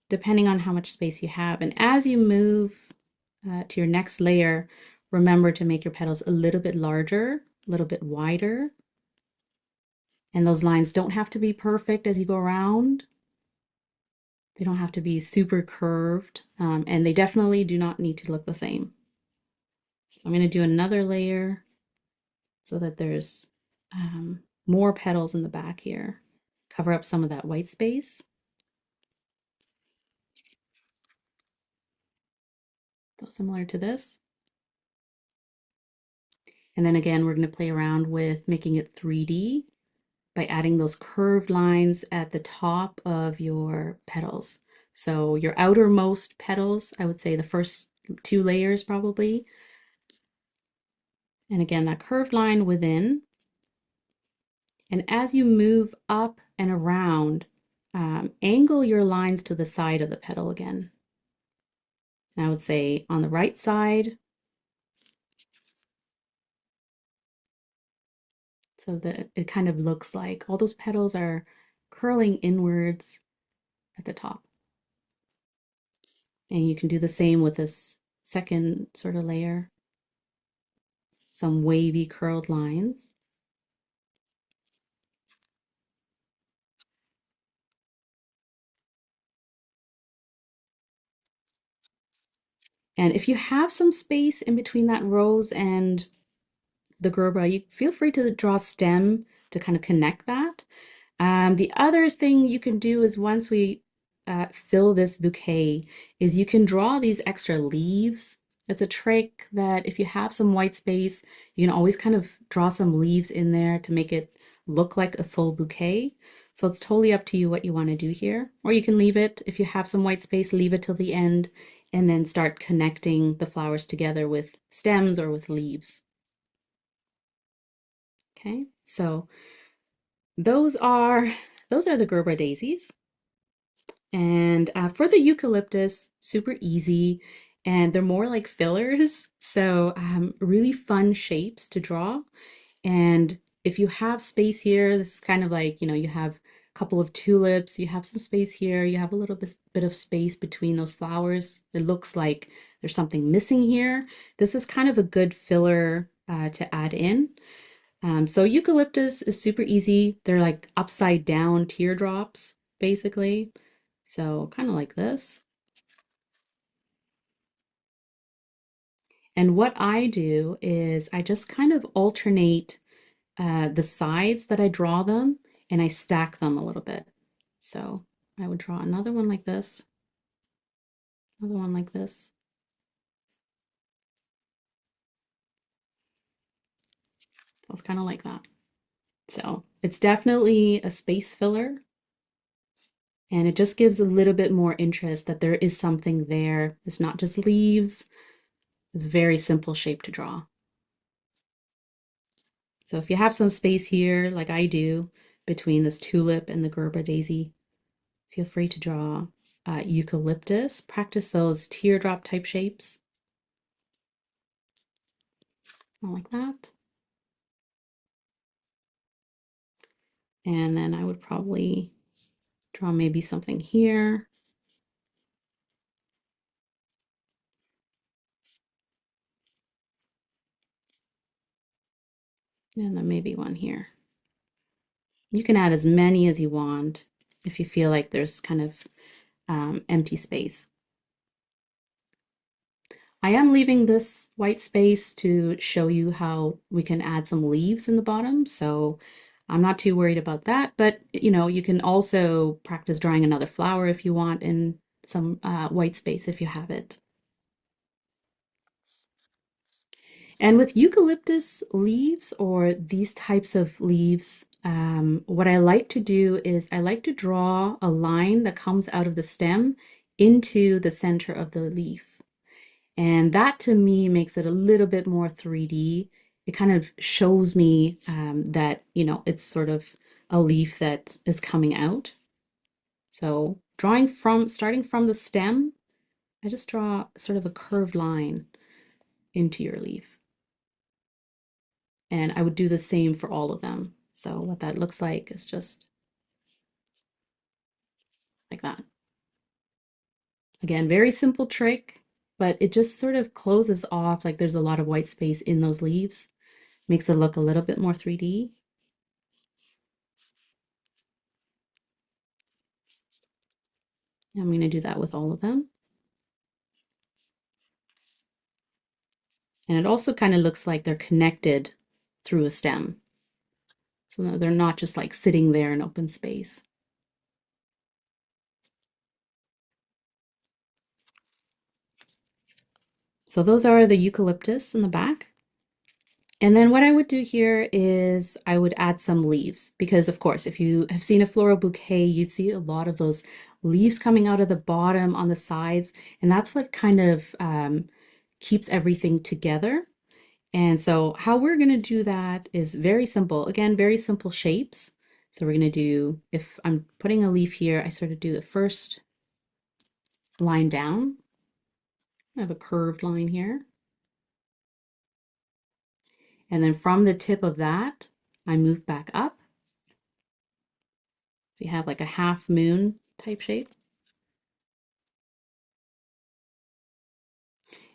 depending on how much space you have. And as you move to your next layer, remember to make your petals a little bit larger, a little bit wider. And those lines don't have to be perfect as you go around. They don't have to be super curved, and they definitely do not need to look the same. So I'm going to do another layer so that there's more petals in the back here. Cover up some of that white space. So similar to this. And then again, we're going to play around with making it 3D by adding those curved lines at the top of your petals. So your outermost petals, I would say the first 2 layers probably. And again, that curved line within. And as you move up and around, angle your lines to the side of the petal again. And I would say on the right side, so that it kind of looks like all those petals are curling inwards at the top. And you can do the same with this second sort of layer, some wavy curled lines. And if you have some space in between that rose and the Gerber, you feel free to draw a stem to kind of connect that. The other thing you can do is once we fill this bouquet is you can draw these extra leaves. It's a trick that if you have some white space, you can always kind of draw some leaves in there to make it look like a full bouquet. So it's totally up to you what you want to do here. Or you can leave it, if you have some white space, leave it till the end and then start connecting the flowers together with stems or with leaves. Okay, so those are those are the Gerber daisies. And for the eucalyptus, super easy, and they're more like fillers, so really fun shapes to draw. And if you have space here, this is kind of like, you have a couple of tulips, you have some space here, you have a little bit of space between those flowers. It looks like there's something missing here. This is kind of a good filler to add in. So eucalyptus is super easy. They're like upside down teardrops, basically. So kind of like this. And what I do is I just kind of alternate the sides that I draw them and I stack them a little bit. So I would draw another one like this, another one like this. So it's kind of like that. So it's definitely a space filler and it just gives a little bit more interest that there is something there. It's not just leaves. It's a very simple shape to draw. So if you have some space here, like I do, between this tulip and the Gerber daisy, feel free to draw eucalyptus. Practice those teardrop type shapes. Like that. And then I would probably draw maybe something here. And then maybe one here. You can add as many as you want if you feel like there's kind of empty space. I am leaving this white space to show you how we can add some leaves in the bottom. So I'm not too worried about that, but you can also practice drawing another flower if you want in some white space if you have it. And with eucalyptus leaves or these types of leaves, what I like to do is I like to draw a line that comes out of the stem into the center of the leaf. And that to me makes it a little bit more 3D. It kind of shows me that, it's sort of a leaf that is coming out. So starting from the stem, I just draw sort of a curved line into your leaf. And I would do the same for all of them. So what that looks like is just like that. Again, very simple trick, but it just sort of closes off like there's a lot of white space in those leaves. Makes it look a little bit more 3D. I'm going to do that with all of them. And it also kind of looks like they're connected through a stem. So they're not just like sitting there in open space. So those are the eucalyptus in the back. And then what I would do here is I would add some leaves because, of course, if you have seen a floral bouquet, you see a lot of those leaves coming out of the bottom on the sides, and that's what kind of keeps everything together. And so how we're going to do that is very simple. Again, very simple shapes. So we're going to do, if I'm putting a leaf here, I sort of do the first line down. I have a curved line here. And then from the tip of that, I move back up. So you have like a half moon type shape.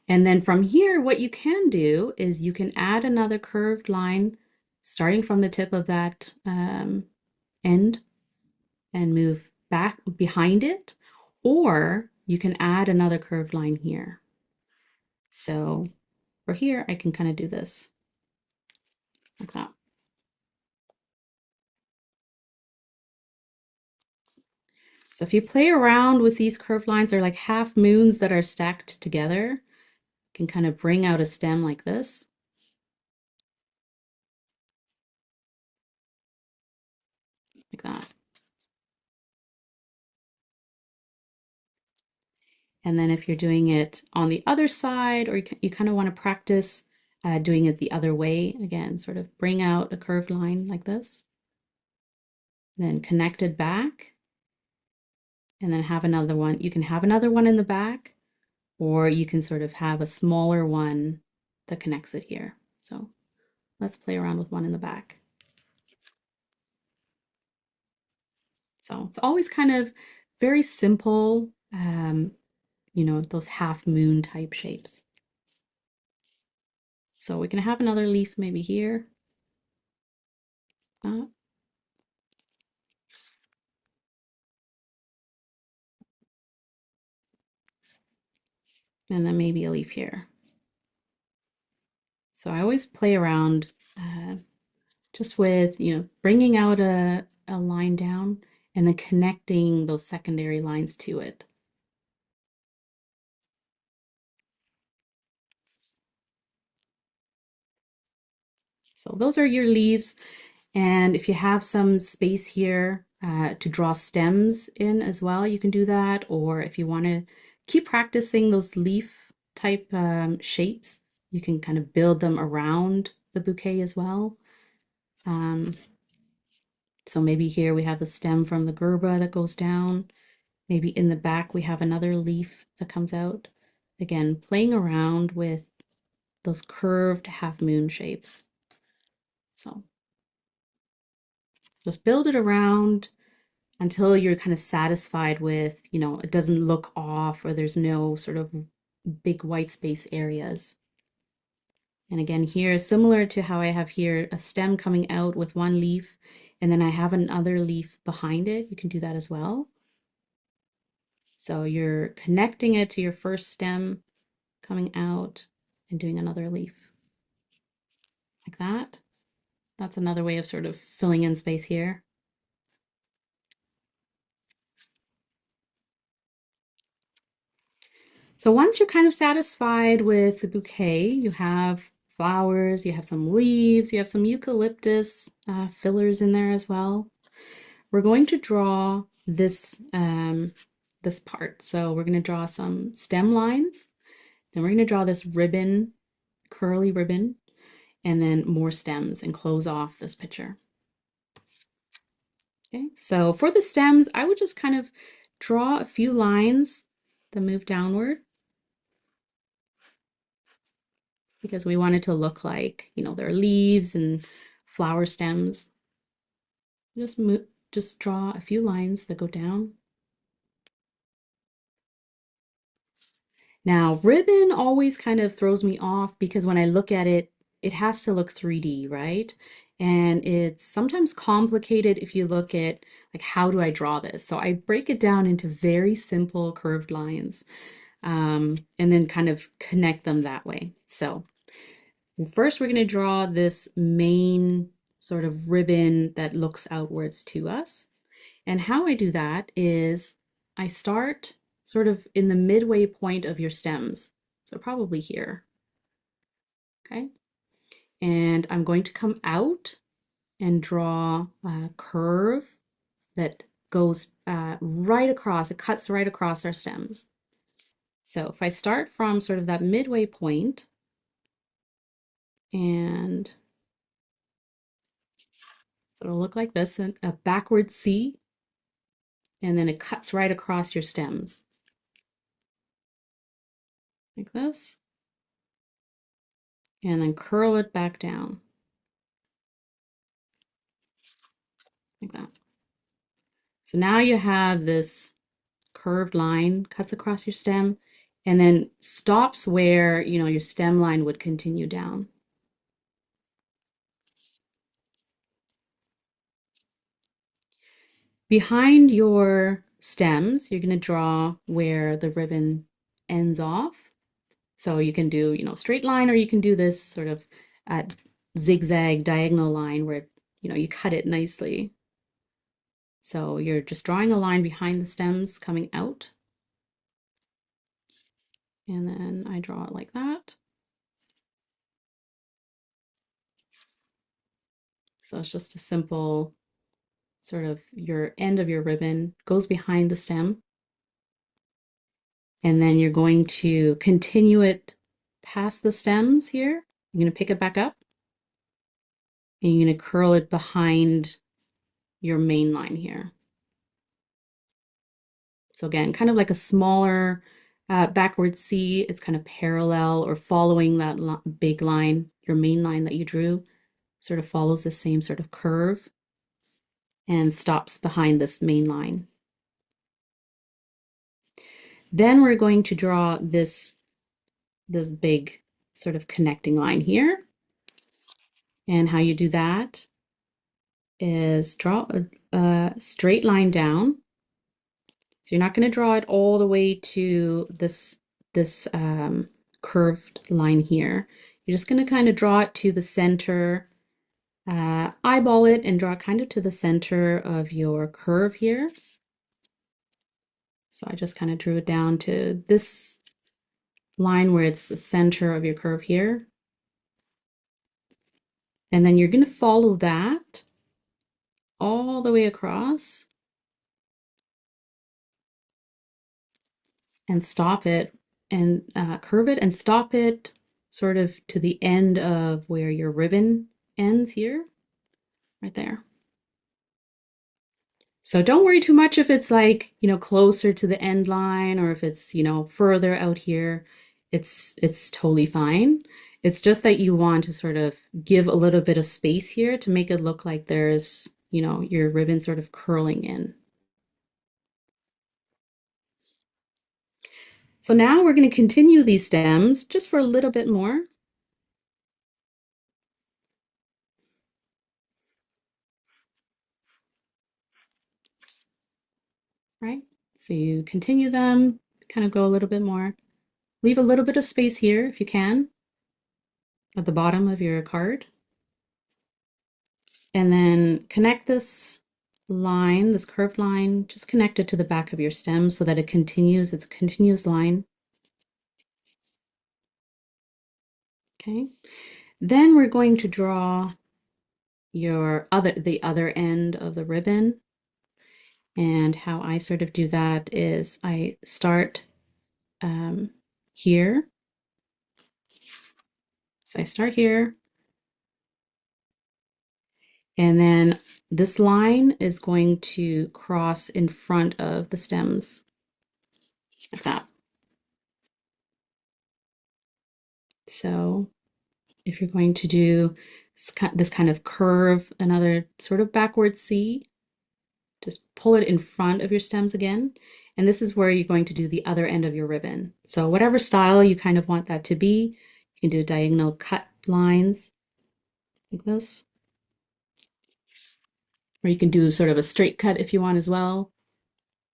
And then from here, what you can do is you can add another curved line starting from the tip of that end and move back behind it, or you can add another curved line here. So for here, I can kind of do this like that. So if you play around with these curved lines, they're like half moons that are stacked together. You can kind of bring out a stem like this. Like that. And then if you're doing it on the other side, or you kind of want to practice doing it the other way, again, sort of bring out a curved line like this, then connect it back, and then have another one. You can have another one in the back, or you can sort of have a smaller one that connects it here. So let's play around with one in the back. So it's always kind of very simple, those half moon type shapes. So we can have another leaf maybe here. That. And then maybe a leaf here. So I always play around just with, bringing out a line down and then connecting those secondary lines to it. So those are your leaves. And if you have some space here to draw stems in as well, you can do that. Or if you want to keep practicing those leaf type shapes, you can kind of build them around the bouquet as well. So maybe here we have the stem from the gerba that goes down. Maybe in the back we have another leaf that comes out. Again, playing around with those curved half moon shapes. So just build it around until you're kind of satisfied with, it doesn't look off or there's no sort of big white space areas. And again, here, similar to how I have here a stem coming out with one leaf, and then I have another leaf behind it. You can do that as well. So you're connecting it to your first stem coming out and doing another leaf like that. That's another way of sort of filling in space here. So once you're kind of satisfied with the bouquet, you have flowers, you have some leaves, you have some eucalyptus fillers in there as well. We're going to draw this part. So we're going to draw some stem lines. Then we're going to draw this ribbon, curly ribbon, and then more stems and close off this picture. Okay, so for the stems, I would just kind of draw a few lines that move downward because we want it to look like, there are leaves and flower stems. Just draw a few lines that go down. Now, ribbon always kind of throws me off because when I look at it, it has to look 3D, right? And it's sometimes complicated if you look at like how do I draw this? So I break it down into very simple curved lines, and then kind of connect them that way. So first we're going to draw this main sort of ribbon that looks outwards to us. And how I do that is I start sort of in the midway point of your stems. So probably here, okay? And I'm going to come out and draw a curve that goes right across, it cuts right across our stems. So if I start from sort of that midway point, and so it'll look like this, a backward C, and then it cuts right across your stems, like this, and then curl it back down, like that. So now you have this curved line, cuts across your stem, and then stops where, your stem line would continue down. Behind your stems, you're going to draw where the ribbon ends off. So you can do, straight line, or you can do this sort of zigzag diagonal line where, you cut it nicely. So you're just drawing a line behind the stems coming out. And then I draw it like that. So it's just a simple sort of your end of your ribbon goes behind the stem. And then you're going to continue it past the stems here. You're going to pick it back up and you're going to curl it behind your main line here. So again, kind of like a smaller backward C. It's kind of parallel or following that big line, your main line that you drew, sort of follows the same sort of curve and stops behind this main line. Then we're going to draw this big sort of connecting line here. And how you do that is draw a straight line down. So you're not going to draw it all the way to this curved line here. You're just going to kind of draw it to the center, eyeball it and draw it kind of to the center of your curve here. So I just kind of drew it down to this line where it's the center of your curve here. And then you're going to follow that all the way across and stop it and curve it and stop it sort of to the end of where your ribbon ends here, right there. So don't worry too much if it's like, closer to the end line or if it's, further out here. It's totally fine. It's just that you want to sort of give a little bit of space here to make it look like there's, your ribbon sort of curling in. So now we're going to continue these stems just for a little bit more. Right? So you continue them, kind of go a little bit more. Leave a little bit of space here if you can at the bottom of your card. And then connect this line, this curved line, just connect it to the back of your stem so that it continues, it's a continuous line. Okay. Then we're going to draw the other end of the ribbon. And how I sort of do that is I start um, here. So I start here, and then this line is going to cross in front of the stems like that. So if you're going to do this kind of curve, another sort of backward C, just pull it in front of your stems again. And this is where you're going to do the other end of your ribbon. So whatever style you kind of want that to be, you can do diagonal cut lines like this, or you can do sort of a straight cut if you want as well.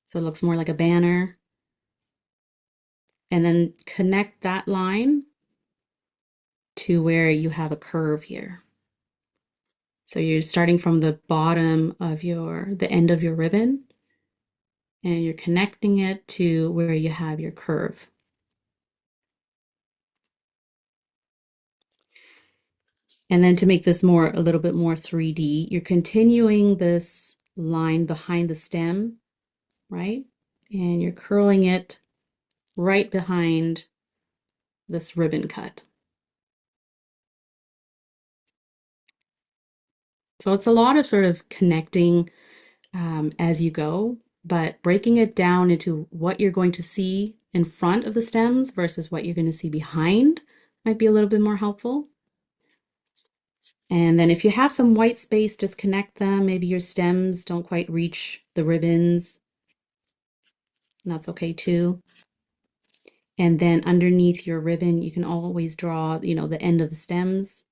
So it looks more like a banner. And then connect that line to where you have a curve here. So you're starting from the bottom of the end of your ribbon, and you're connecting it to where you have your curve. And then to make this a little bit more 3D, you're continuing this line behind the stem, right? And you're curling it right behind this ribbon cut. So it's a lot of sort of connecting as you go, but breaking it down into what you're going to see in front of the stems versus what you're going to see behind might be a little bit more helpful. And then if you have some white space, just connect them. Maybe your stems don't quite reach the ribbons. That's okay too. And then underneath your ribbon, you can always draw, the end of the stems.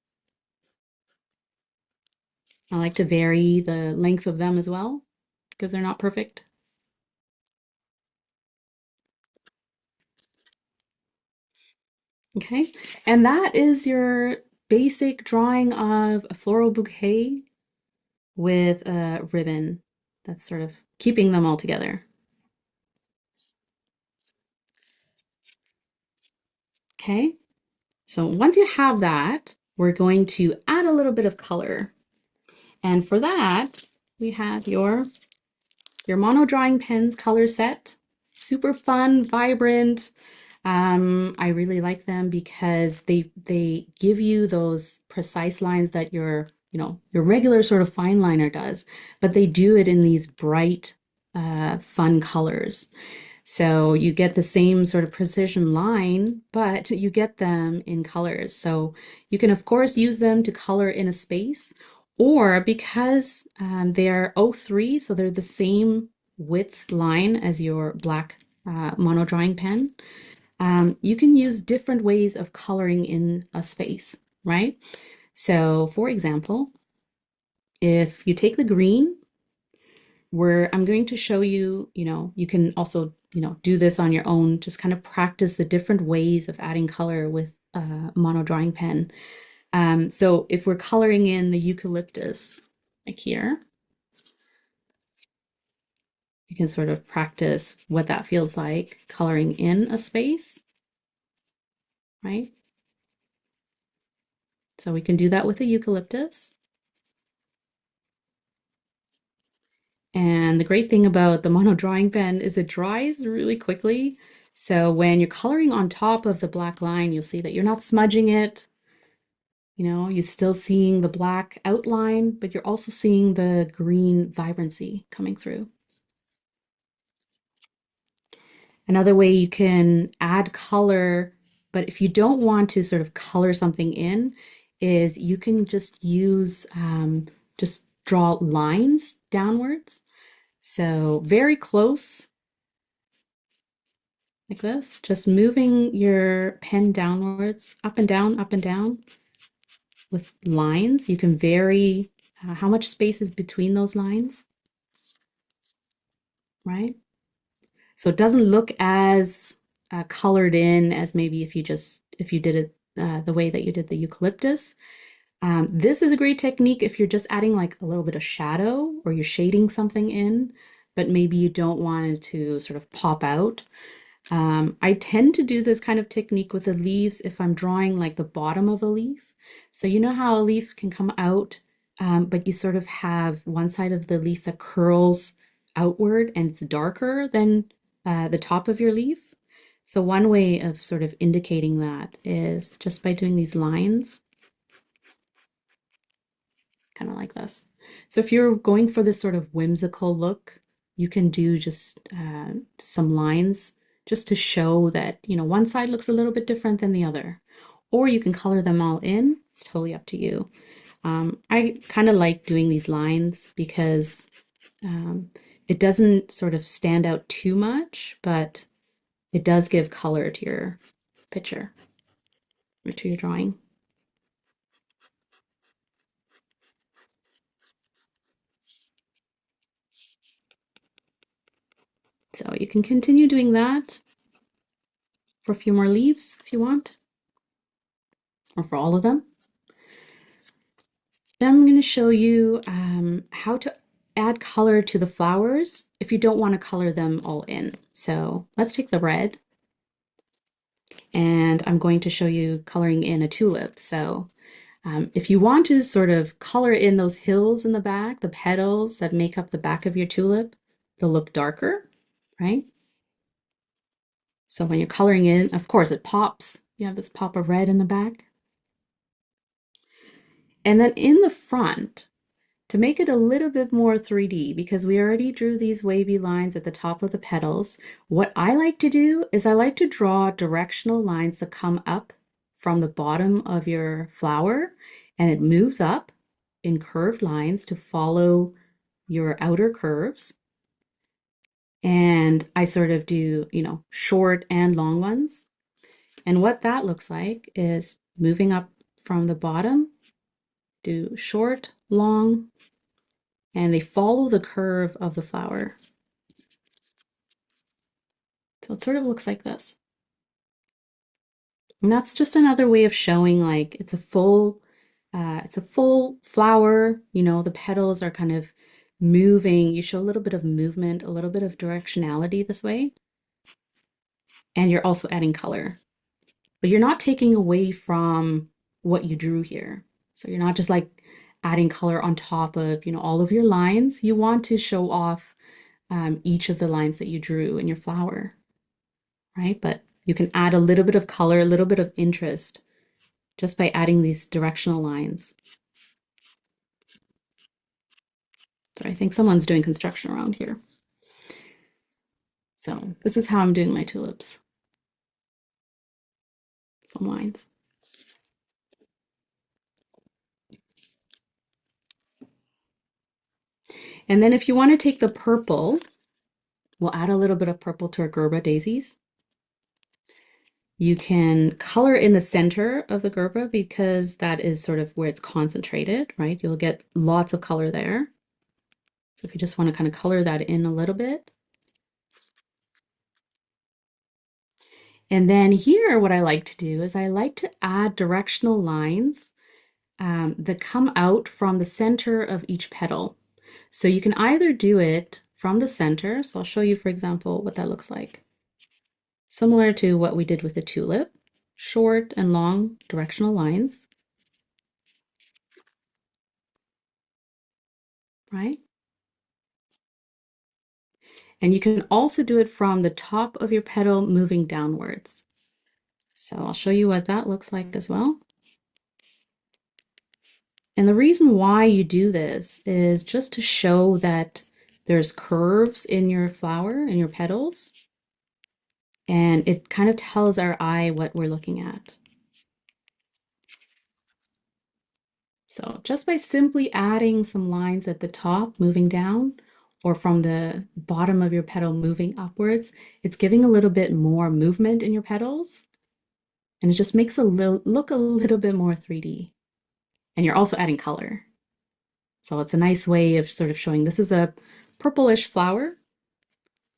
I like to vary the length of them as well because they're not perfect. Okay, and that is your basic drawing of a floral bouquet with a ribbon that's sort of keeping them all together. Okay, so once you have that, we're going to add a little bit of color. And for that, we have your mono drawing pens color set. Super fun, vibrant. I really like them because they give you those precise lines that your regular sort of fine liner does, but they do it in these bright, fun colors. So you get the same sort of precision line, but you get them in colors. So you can, of course, use them to color in a space, or because they are O3, so they're the same width line as your black mono drawing pen, you can use different ways of coloring in a space, right? So, for example, if you take the green, where I'm going to show you, you can also, do this on your own, just kind of practice the different ways of adding color with a mono drawing pen. So if we're coloring in the eucalyptus, like here, you can sort of practice what that feels like coloring in a space, right? So we can do that with the eucalyptus. And the great thing about the mono drawing pen is it dries really quickly. So when you're coloring on top of the black line, you'll see that you're not smudging it. You're still seeing the black outline, but you're also seeing the green vibrancy coming through. Another way you can add color, but if you don't want to sort of color something in, is you can just use, just draw lines downwards. So very close, like this, just moving your pen downwards, up and down with lines. You can vary how much space is between those lines, right? So it doesn't look as colored in as maybe if you did it the way that you did the eucalyptus, This is a great technique if you're just adding like a little bit of shadow or you're shading something in, but maybe you don't want it to sort of pop out. I tend to do this kind of technique with the leaves if I'm drawing like the bottom of a leaf. So you know how a leaf can come out, but you sort of have one side of the leaf that curls outward and it's darker than the top of your leaf. So one way of sort of indicating that is just by doing these lines, kind of like this. So if you're going for this sort of whimsical look, you can do just some lines just to show that, you know, one side looks a little bit different than the other. Or you can color them all in. It's totally up to you. I kind of like doing these lines because um, it doesn't sort of stand out too much, but it does give color to your picture or to your drawing. So you can continue doing that for a few more leaves if you want, or for all of them. Then I'm going to show you how to add color to the flowers if you don't want to color them all in. So let's take the red, and I'm going to show you coloring in a tulip. So if you want to sort of color in those hills in the back, the petals that make up the back of your tulip, they'll look darker, right? So when you're coloring in, of course, it pops. You have this pop of red in the back. And then in the front, to make it a little bit more 3D, because we already drew these wavy lines at the top of the petals, what I like to do is I like to draw directional lines that come up from the bottom of your flower and it moves up in curved lines to follow your outer curves. And I sort of do, you know, short and long ones. And what that looks like is moving up from the bottom, do short, long, and they follow the curve of the flower. So it sort of looks like this. And that's just another way of showing like it's a full flower, you know, the petals are kind of moving. You show a little bit of movement, a little bit of directionality this way. And you're also adding color, but you're not taking away from what you drew here. So you're not just like adding color on top of, you know, all of your lines. You want to show off each of the lines that you drew in your flower, right? But you can add a little bit of color, a little bit of interest just by adding these directional lines. So I think someone's doing construction around here. So this is how I'm doing my tulips. Some lines. And then if you want to take the purple, we'll add a little bit of purple to our Gerber daisies. You can color in the center of the Gerber because that is sort of where it's concentrated, right? You'll get lots of color there. So if you just want to kind of color that in a little bit. And then here, what I like to do is I like to add directional lines that come out from the center of each petal. So you can either do it from the center. So I'll show you, for example, what that looks like. Similar to what we did with the tulip, short and long directional lines, right? And you can also do it from the top of your petal moving downwards. So I'll show you what that looks like as well. And the reason why you do this is just to show that there's curves in your flower and your petals. And it kind of tells our eye what we're looking at. So just by simply adding some lines at the top moving down or from the bottom of your petal moving upwards, it's giving a little bit more movement in your petals. And it just makes it look a little bit more 3D. And you're also adding color. So it's a nice way of sort of showing this is a purplish flower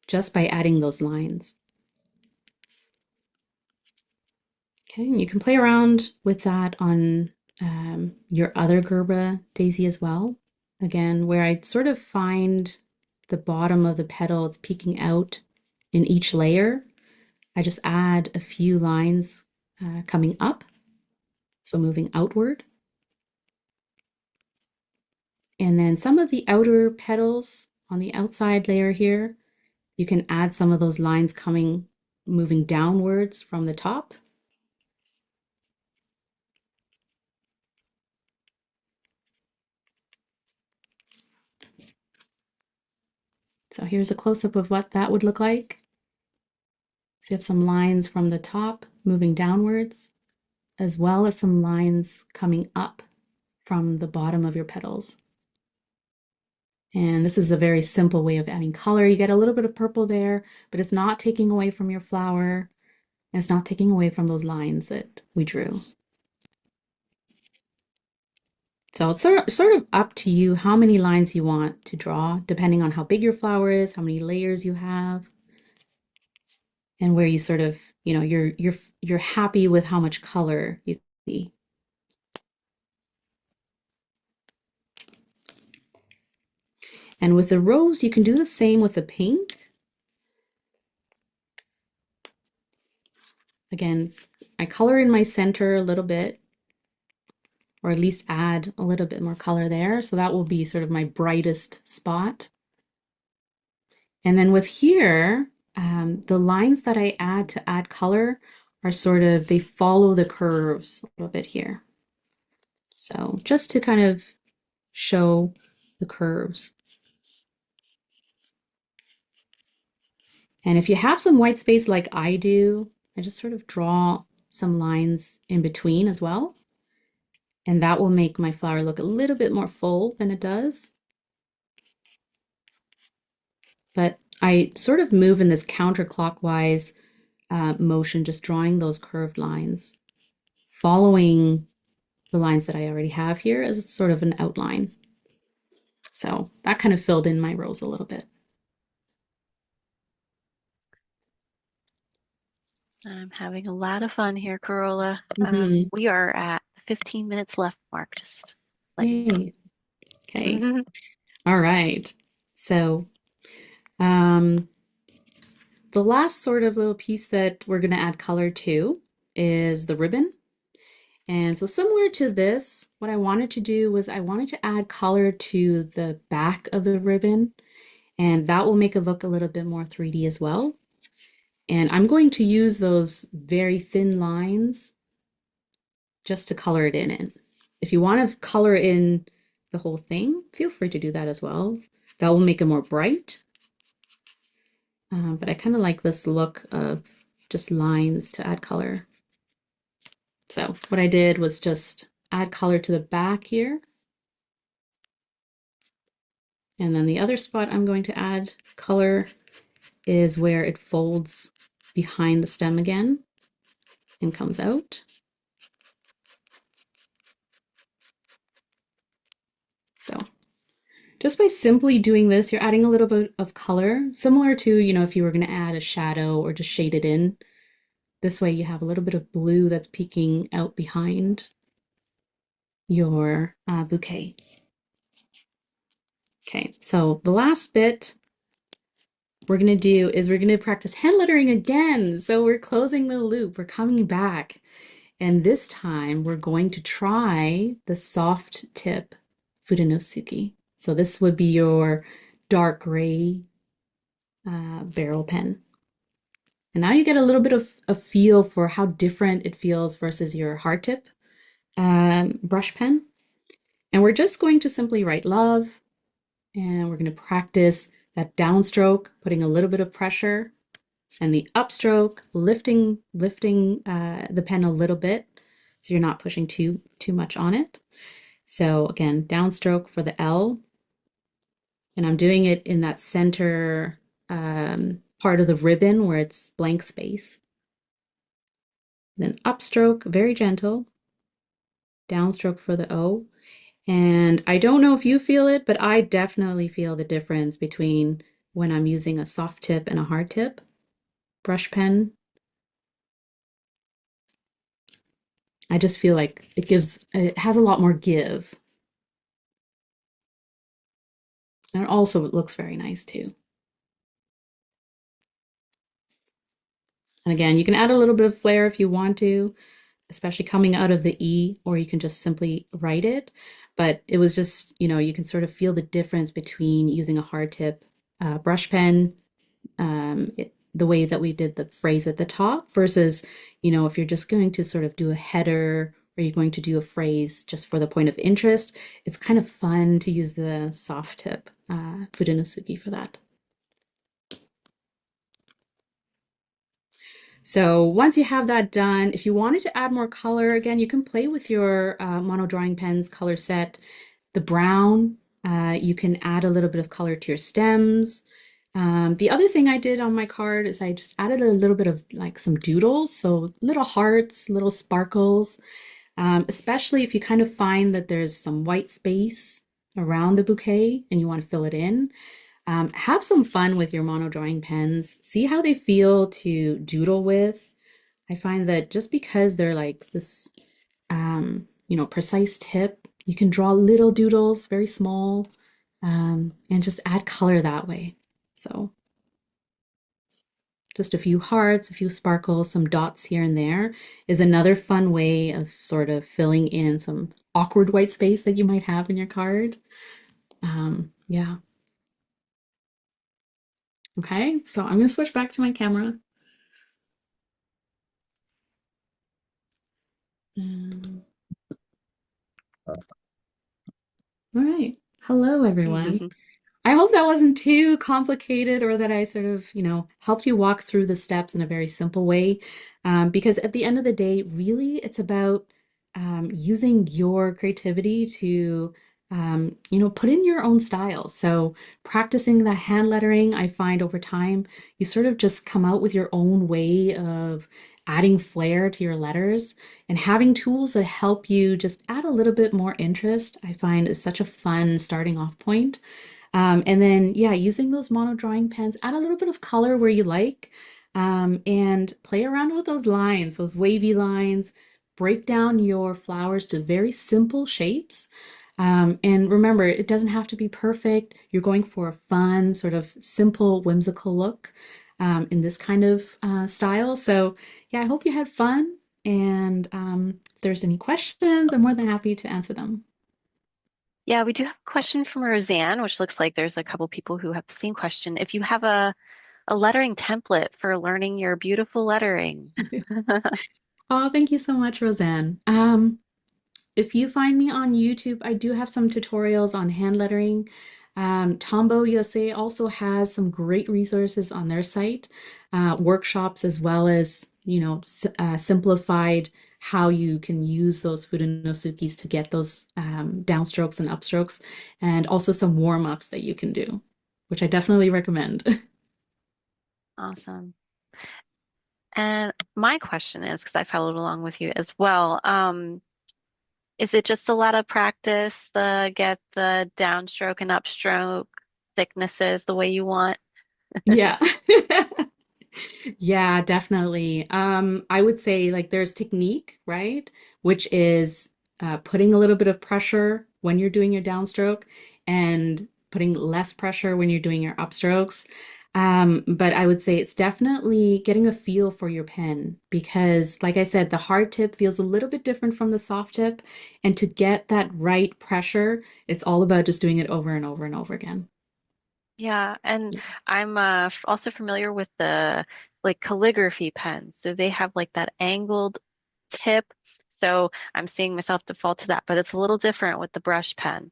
just by adding those lines. Okay, and you can play around with that on your other Gerber daisy as well. Again, where I sort of find the bottom of the petal, it's peeking out in each layer. I just add a few lines coming up, so moving outward. And then some of the outer petals on the outside layer here, you can add some of those lines moving downwards from the top. So here's a close-up of what that would look like. So you have some lines from the top moving downwards, as well as some lines coming up from the bottom of your petals. And this is a very simple way of adding color. You get a little bit of purple there, but it's not taking away from your flower. And it's not taking away from those lines that we drew. So it's sort of up to you how many lines you want to draw, depending on how big your flower is, how many layers you have, and where you sort of, you're happy with how much color you see. And with the rose, you can do the same with the pink. Again, I color in my center a little bit, or at least add a little bit more color there. So that will be sort of my brightest spot. And then with here, the lines that I add to add color are sort of, they follow the curves a little bit here. So just to kind of show the curves. And if you have some white space like I do, I just sort of draw some lines in between as well. And that will make my flower look a little bit more full than it does. But I sort of move in this counterclockwise motion, just drawing those curved lines, following the lines that I already have here as sort of an outline. So that kind of filled in my rose a little bit. I'm having a lot of fun here, Carola. Mm-hmm. We are at the 15 minutes left mark, just letting you Yay. Okay. know. All right. So um, the last sort of little piece that we're going to add color to is the ribbon. And so similar to this, what I wanted to do was I wanted to add color to the back of the ribbon, and that will make it look a little bit more 3D as well. And I'm going to use those very thin lines just to color it in. If you want to color in the whole thing, feel free to do that as well. That will make it more bright. But I kind of like this look of just lines to add color. So what I did was just add color to the back here. And then the other spot I'm going to add color is where it folds behind the stem again and comes out. So just by simply doing this, you're adding a little bit of color, similar to, if you were going to add a shadow or just shade it in. This way you have a little bit of blue that's peeking out behind your bouquet. Okay, so the last bit we're going to do is we're going to practice hand lettering again. So we're closing the loop, we're coming back. And this time we're going to try the soft tip Fudenosuke. So this would be your dark gray barrel pen. And now you get a little bit of a feel for how different it feels versus your hard tip brush pen. And we're just going to simply write love, and we're going to practice that downstroke, putting a little bit of pressure, and the upstroke, lifting the pen a little bit, so you're not pushing too much on it. So again, downstroke for the L, and I'm doing it in that center part of the ribbon where it's blank space. Then upstroke, very gentle, downstroke for the O. And I don't know if you feel it, but I definitely feel the difference between when I'm using a soft tip and a hard tip brush pen. I just feel like it has a lot more give. And also it looks very nice too. And again, you can add a little bit of flair if you want to, especially coming out of the E, or you can just simply write it. But it was just, you can sort of feel the difference between using a hard tip brush pen, the way that we did the phrase at the top versus, if you're just going to sort of do a header or you're going to do a phrase just for the point of interest, it's kind of fun to use the soft tip Fudenosuke for that. So once you have that done, if you wanted to add more color, again, you can play with your mono drawing pens color set. The brown, you can add a little bit of color to your stems. The other thing I did on my card is I just added a little bit of like some doodles, so little hearts, little sparkles, especially if you kind of find that there's some white space around the bouquet and you want to fill it in. Have some fun with your mono drawing pens. See how they feel to doodle with. I find that just because they're like this, precise tip, you can draw little doodles, very small, and just add color that way. So just a few hearts, a few sparkles, some dots here and there is another fun way of sort of filling in some awkward white space that you might have in your card. Yeah. Okay. So I'm going to switch back to my camera. Um, all right. Hello, everyone. I hope that wasn't too complicated or that I sort of, helped you walk through the steps in a very simple way. Because at the end of the day, really, it's about using your creativity to, put in your own style. So practicing that hand lettering, I find over time, you sort of just come out with your own way of adding flair to your letters and having tools that help you just add a little bit more interest, I find is such a fun starting off point. And then, yeah, using those mono drawing pens, add a little bit of color where you like, and play around with those lines, those wavy lines. Break down your flowers to very simple shapes. And remember, it doesn't have to be perfect. You're going for a fun, sort of simple, whimsical look in this kind of style. So, yeah, I hope you had fun. And if there's any questions, I'm more than happy to answer them. Yeah, we do have a question from Roseanne, which looks like there's a couple people who have the same question. If you have a lettering template for learning your beautiful lettering. Oh, thank you so much, Roseanne. If you find me on YouTube, I do have some tutorials on hand lettering. Tombow USA also has some great resources on their site, workshops as well as, simplified how you can use those Fudenosukis to get those downstrokes and upstrokes, and also some warm-ups that you can do, which I definitely recommend. Awesome. And my question is, because I followed along with you as well, is it just a lot of practice to get the downstroke and upstroke thicknesses the way you want? Yeah. Yeah, definitely. I would say like there's technique, right? Which is putting a little bit of pressure when you're doing your downstroke and putting less pressure when you're doing your upstrokes. But I would say it's definitely getting a feel for your pen because, like I said, the hard tip feels a little bit different from the soft tip. And to get that right pressure, it's all about just doing it over and over and over again. Yeah, and I'm also familiar with the like calligraphy pens. So they have like that angled tip. So I'm seeing myself default to that, but it's a little different with the brush pen.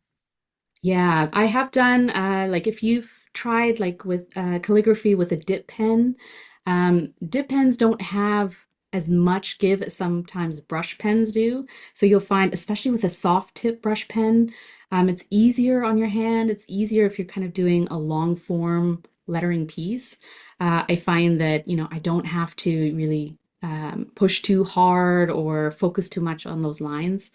Yeah, I have done like if you've tried like with calligraphy with a dip pen, dip pens don't have as much give as sometimes brush pens do. So you'll find, especially with a soft tip brush pen, it's easier on your hand. It's easier if you're kind of doing a long form lettering piece. I find that, I don't have to really push too hard or focus too much on those lines.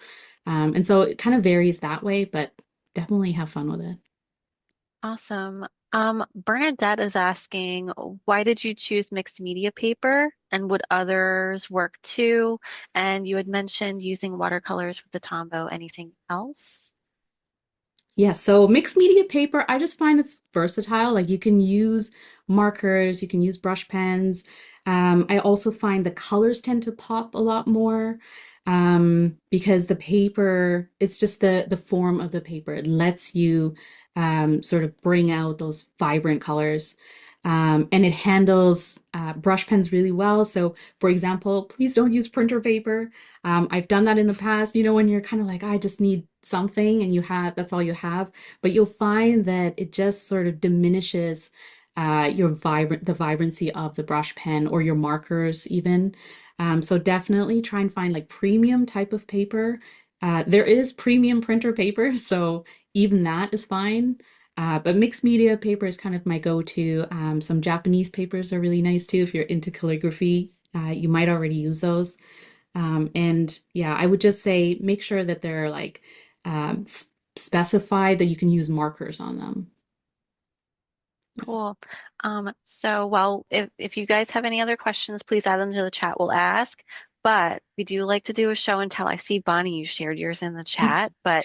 And so it kind of varies that way, but definitely have fun with it. Awesome. Bernadette is asking, why did you choose mixed media paper and would others work too? And you had mentioned using watercolors with the Tombow. Anything else? Yeah, so mixed media paper, I just find it's versatile. Like you can use markers, you can use brush pens. I also find the colors tend to pop a lot more because the paper, it's just the form of the paper. It lets you sort of bring out those vibrant colors. And it handles brush pens really well. So, for example, please don't use printer paper. I've done that in the past, when you're kind of like, I just need something and that's all you have. But you'll find that it just sort of diminishes the vibrancy of the brush pen or your markers even. So definitely try and find like premium type of paper. There is premium printer paper, so even that is fine. But mixed media paper is kind of my go-to. Some Japanese papers are really nice too if you're into calligraphy. You might already use those. And yeah, I would just say make sure that they're like specified that you can use markers on them. Yeah. Cool. So well, if you guys have any other questions, please add them to the chat. We'll ask. But we do like to do a show and tell. I see Bonnie, you shared yours in the chat, but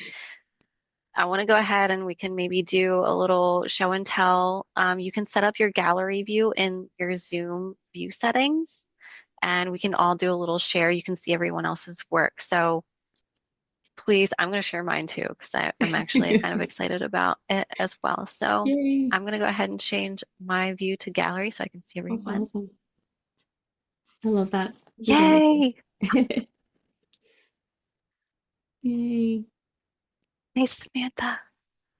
I want to go ahead and we can maybe do a little show and tell. You can set up your gallery view in your Zoom view settings, and we can all do a little share. You can see everyone else's work. So please, I'm going to share mine too, because I'm actually kind of excited about it as well. So Yay. I'm going to go ahead and change my view to gallery so I can see That's everyone. awesome. I love that visualization. Yay! Yay. Nice, Samantha.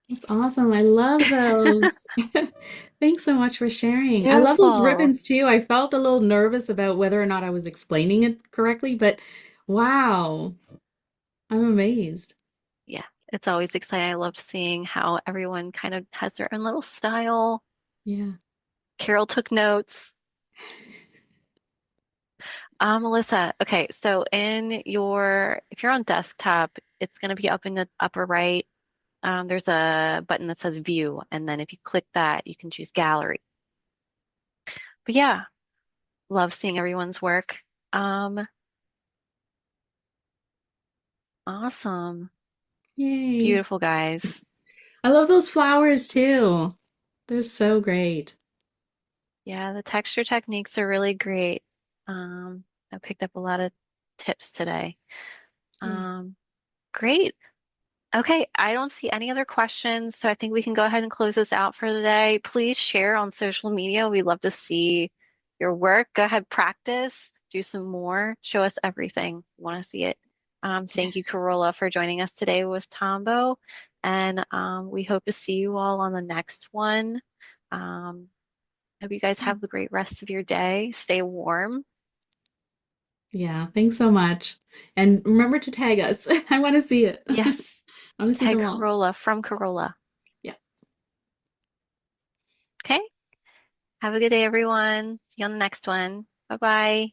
That's awesome. I love those. Thanks so much for sharing. I love those Beautiful. ribbons too. I felt a little nervous about whether or not I was explaining it correctly, but wow, I'm amazed. Yeah, it's always exciting. I love seeing how everyone kind of has their own little style. Yeah. Carol took notes. Melissa, okay, so if you're on desktop, it's going to be up in the upper right. There's a button that says View, and then if you click that, you can choose Gallery. But yeah, love seeing everyone's work. Um, awesome. Yay. Beautiful, guys. I love those flowers too. They're so great. Yeah, the texture techniques are really great. I picked up a lot of tips today. Yeah. Um, great. Okay, I don't see any other questions, so I think we can go ahead and close this out for the day. Please share on social media. We'd love to see your work. Go ahead, practice, do some more, show us everything. We want to see it. Thank you, Carola, for joining us today with Tombow, and we hope to see you all on the next one. Um, hope you guys have a great rest of your day. Stay warm. Yeah, thanks so much. And remember to tag us. I want to see it. Yes, I want to see tag them all. Carola from Carola. Yeah. Okay, have a good day, everyone. See you on the next one. Bye bye.